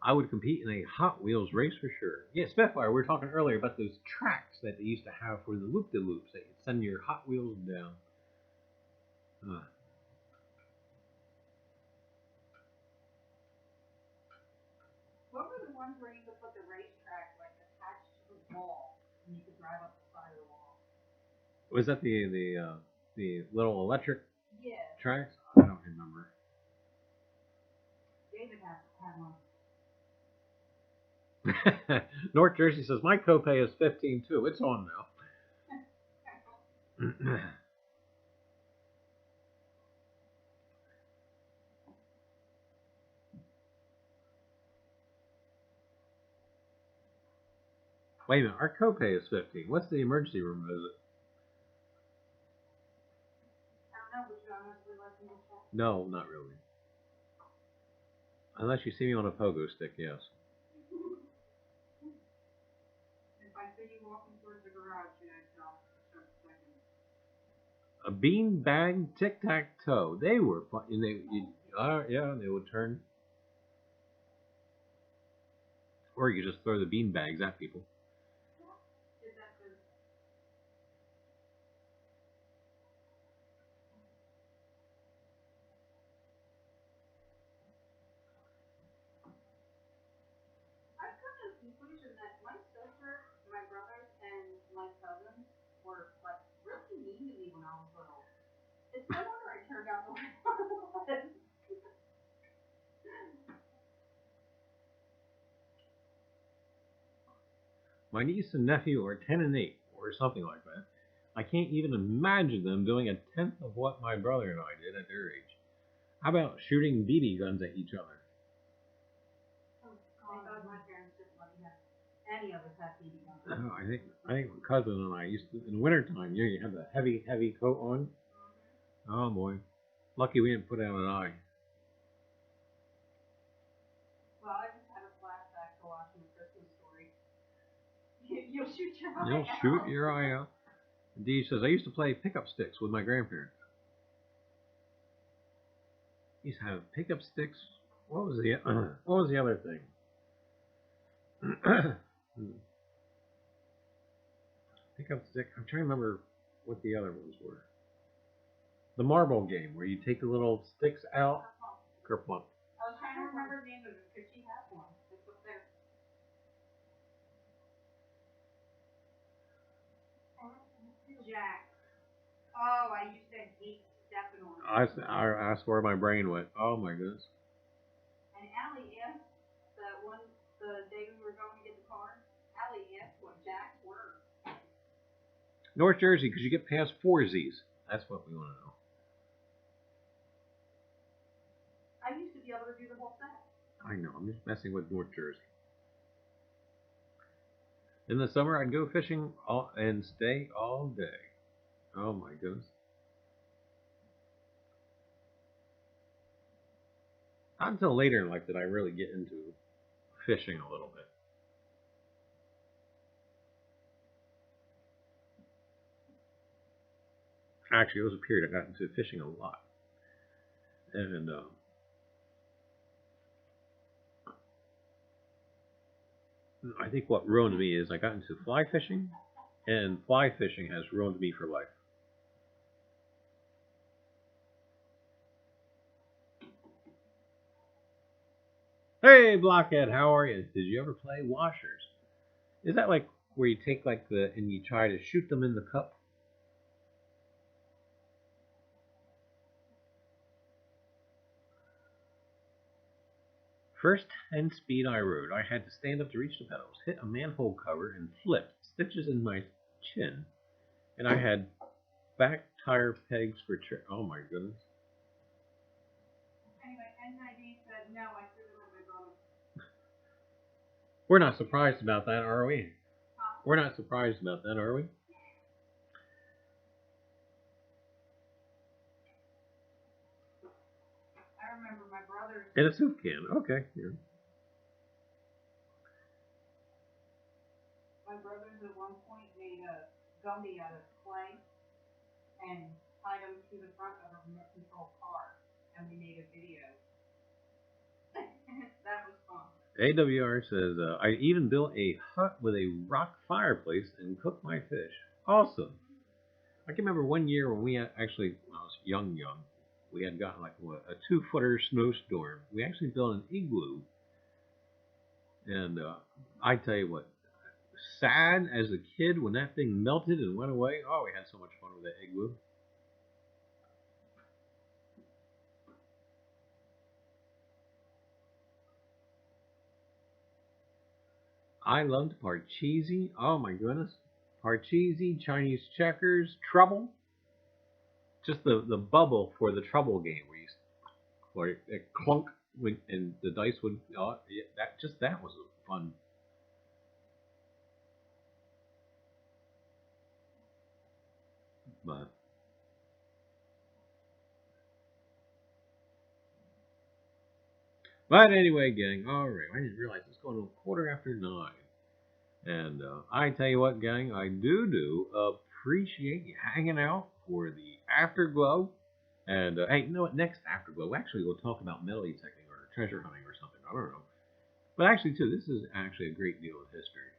I would compete in a Hot Wheels race for sure. Yeah, Spitfire, we were talking earlier about those tracks that they used to have for the loop-de-loops that you'd send your Hot Wheels down. What were the ones where you could put the racetrack like attached to the wall and you could drive up the side of the wall? Was that the little electric tracks? I don't remember. David had one. North Jersey says, my copay is 15 too. It's on now. Wait a minute, our copay is $15. What's the emergency room visit? I don't know, but you honestly like me to check. No, not really. Unless you see me on a pogo stick, yes. If I see you walking towards the garage, I'll start checking. A beanbag tic-tac-toe. They were fun. And yeah, they would turn. Or you just throw the beanbags at people. Is that good? I've come to the conclusion that my sister, my brothers, and my cousins were like really mean to me when I was little. It's no wonder I turned out the way I was. My niece and nephew are 10 and 8, or something like that. I can't even imagine them doing a tenth of what my brother and I did at their age. How about shooting BB guns at each other? Thank God my parents didn't let me have any of us have BB guns. I think my cousin and I used to, in the wintertime, you have the heavy coat on. Oh boy. Lucky we didn't put out an eye. Well, I just had a flashback to watching A Christmas Story. You'll shoot your eye out. You'll shoot your eye out. Dee says, I used to play pickup sticks with my grandparents. Used to have pickup sticks. What was the other thing? Pickup stick. I'm trying to remember what the other ones were. The marble game where you take the little sticks out. Kerplunk. I was trying to remember the name of it because she has one. It's up there. Jack. Oh, I used to hate stepping on it. I swear my brain went, oh my goodness. And Allie asked the day we were going to get the car, Allie asked what Jacks were. North Jersey, because you get past 4Zs. That's what we want to know. I used to be able to do the whole set. I know, I'm just messing with North Jersey. In the summer, I'd go fishing and stay all day. Oh my goodness. Not until later in life did I really get into fishing a little bit. Actually, it was a period I got into fishing a lot. And I think what ruined me is I got into fly fishing, and fly fishing has ruined me for life. Hey, Blockhead, how are you? Did you ever play washers? Is that like where you take like and you try to shoot them in the cup? First 10 speed I rode, I had to stand up to reach the pedals, hit a manhole cover, and flip, stitches in my chin. And I had back tire pegs for oh my goodness. Anyway, N90 said, no, I threw them at my brother. We're not surprised about that, are we? Huh? We're not surprised about that, are we? I remember my brother's. In a soup can, okay. Yeah. My brothers at one point made a gummy out of clay and tied them to the front of a remote control car, and we made a video. That was fun. AWR says, I even built a hut with a rock fireplace and cooked my fish. Awesome. I can remember one year when we actually, when I was young, we had gotten like a 2-footer snowstorm. We actually built an igloo. And I tell you what, sad as a kid when that thing melted and went away. Oh, we had so much fun with that igloo. I loved Parcheesi. Oh my goodness. Parcheesi, Chinese checkers, Trouble. Just the bubble for the Trouble game where it clunk and the dice would. Oh, yeah, that was fun. But anyway, gang, alright, I didn't realize it's going to 9:15. And I tell you what, gang, I do appreciate you hanging out for the Afterglow. And hey, you know what? Next Afterglow, actually, we'll talk about metal detecting or treasure hunting or something. I don't know. But actually, too, this is actually a great deal of history.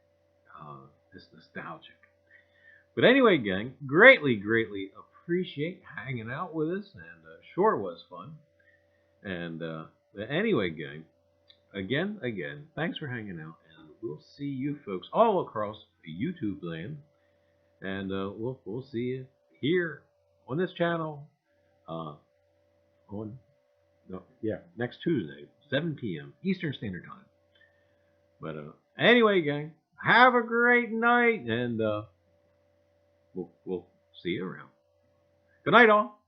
It's nostalgic. But anyway, gang, greatly appreciate hanging out with us, and sure was fun. And anyway, gang, again, thanks for hanging out, and we'll see you folks all across YouTube land, and we'll see you here on this channel next Tuesday, 7 p.m. Eastern Standard Time. But anyway, gang, have a great night, and we'll see you around. Good night, all.